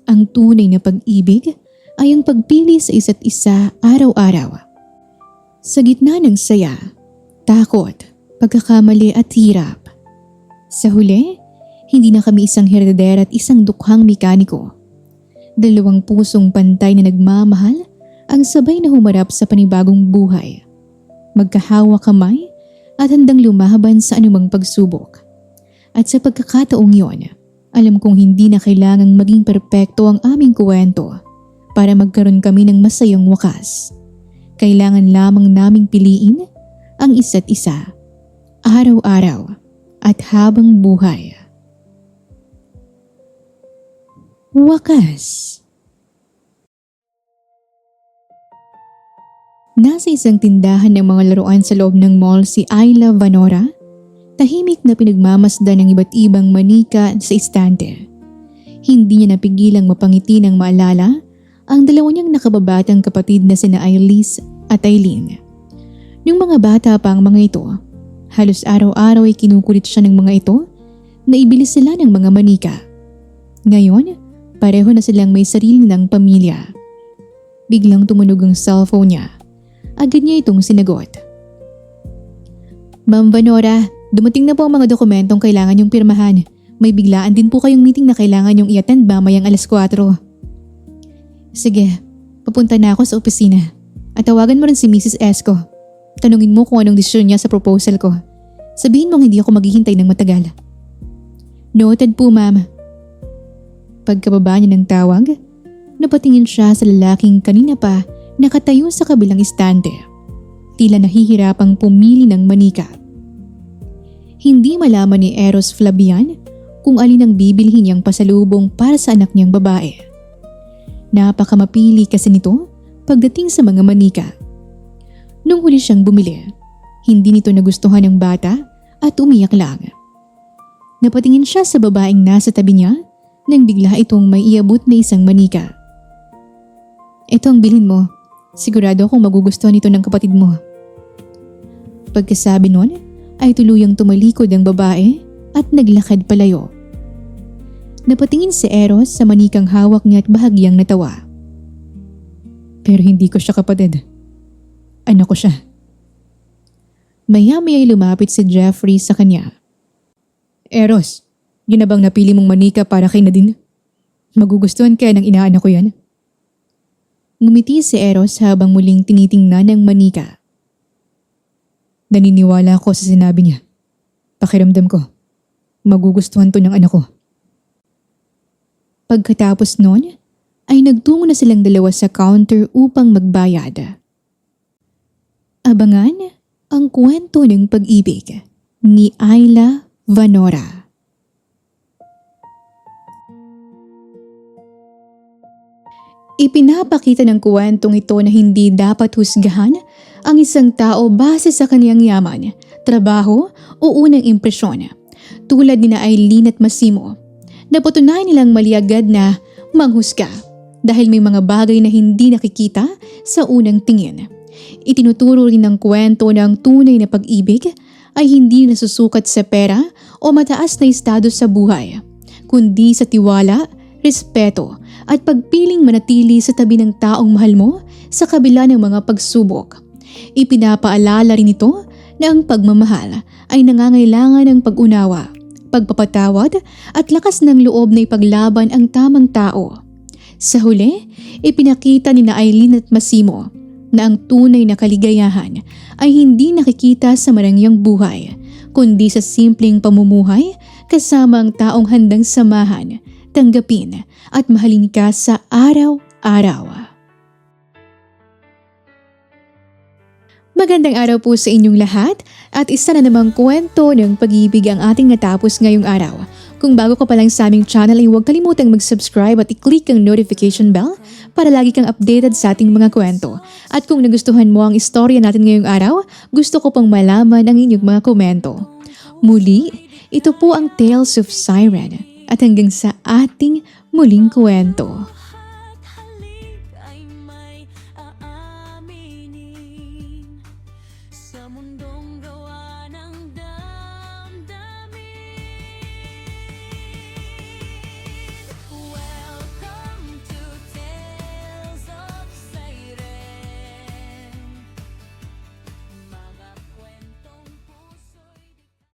Ang tunay na pag-ibig ay ang pagpili sa isa't isa araw-araw. Sa gitna ng saya, takot, pagkakamali at hirap. Sa huli, hindi na kami isang herdera at isang dukhang mekaniko. Dalawang pusong pantay na nagmamahal ang sabay na humarap sa panibagong buhay. Magkahawa kamay at handang lumaban sa anumang pagsubok. At sa pagkakataong yon, alam kong hindi na kailangang maging perpekto ang aming kwento para magkaroon kami ng masayang wakas. Kailangan lamang naming piliin ang isa't isa, araw-araw at habang buhay. Wakas. Nasa isang tindahan ng mga laruan sa loob ng mall si Ayla Vanora, tahimik na pinagmamasdan ng iba't ibang manika sa istante. Hindi niya napigilang mapangiti ng maalala ang dalawa niyang nakababatang kapatid na sina Ailis at Aileen. Nung mga bata pa ang mga ito, halos araw-araw ay kinukulit siya ng mga ito na ibili sila ng mga manika. Ngayon, pareho na silang may sarili ng pamilya. Biglang tumunog ang cellphone niya. Agad niya itong sinagot. Ma'am Vanora, dumating na po ang mga dokumentong kailangan yung pirmahan. May biglaan din po kayong meeting na kailangan yung i-attend mamayang alas 4. Sige, papunta na ako sa opisina. At tawagan mo rin si Mrs. Esco. Tanungin mo kung anong desisyon niya sa proposal ko. Sabihin mong hindi ako maghihintay ng matagal. Noted po, ma'am. Pagkababa niya ng tawag, napatingin siya sa lalaking kanina pa nakatayo sa kabilang istante. Tila nahihirapang pumili ng manika. Hindi malaman ni Eros Flavian kung alin ang bibilhin niyang pasalubong para sa anak niyang babae. Napakamapili kasi nito pagdating sa mga manika. Nung huli siyang bumili, hindi nito nagustuhan ng bata at umiyak lang. Napatingin siya sa babaeng nasa tabi niya nang bigla itong may iabot na isang manika. Ito ang bilhin mo. Sigurado akong magugustuhan ito ng kapatid mo. Pagkasabi nun, ay tuluyang tumalikod ang babae at naglakad palayo. Napatingin si Eros sa manikang hawak niya at bahagyang natawa. Pero hindi ko siya kapatid. Anak ko siya. Maya-maya ay lumapit si Jeffrey sa kanya. Eros, yun na bang napili mong manika para kay Nadine? Magugustuhan kaya ng inaanak ko yan? Ngumiti si Eros habang muling tinitingnan ang manika. Naniniwala ako sa sinabi niya. Pakiramdam ko, magugustuhan to ng anak ko. Pagkatapos nun, ay nagtungo na silang dalawa sa counter upang magbayad. Abangan ang kwento ng pag-ibig ni Ayla Vanora. Ipinapakita ng kwentong ito na hindi dapat husgahan ang isang tao base sa kaniyang yaman, trabaho o unang impresyon. Tulad ni Aileen at Massimo, napatunayan nilang mali agad na manghusga dahil may mga bagay na hindi nakikita sa unang tingin. Itinuturo rin ng kwento na ang tunay na pag-ibig ay hindi nasusukat sa pera o mataas na estado sa buhay, kundi sa tiwala, respeto at pagpiling manatili sa tabi ng taong mahal mo sa kabila ng mga pagsubok. Ipinapaalala rin ito na ang pagmamahal ay nangangailangan ng pag-unawa, pagpapatawad at lakas ng loob na ipaglaban ang tamang tao. Sa huli, ipinakita ni Aileen at Massimo na ang tunay na kaligayahan ay hindi nakikita sa marangyang buhay, kundi sa simpleng pamumuhay kasama ang taong handang samahan, tanggapin at mahalin ka sa araw-araw. Magandang araw po sa inyong lahat at isa na namang kwento ng pag-ibig ang ating natapos ngayong araw. Kung bago ka pa lang sa aming channel ay huwag kalimutang mag-subscribe at i-click ang notification bell para lagi kang updated sa ating mga kwento. At kung nagustuhan mo ang istorya natin ngayong araw, gusto ko pang malaman ang inyong mga komento. Muli, ito po ang Tales of Siren at hanggang sa ating muling kwento.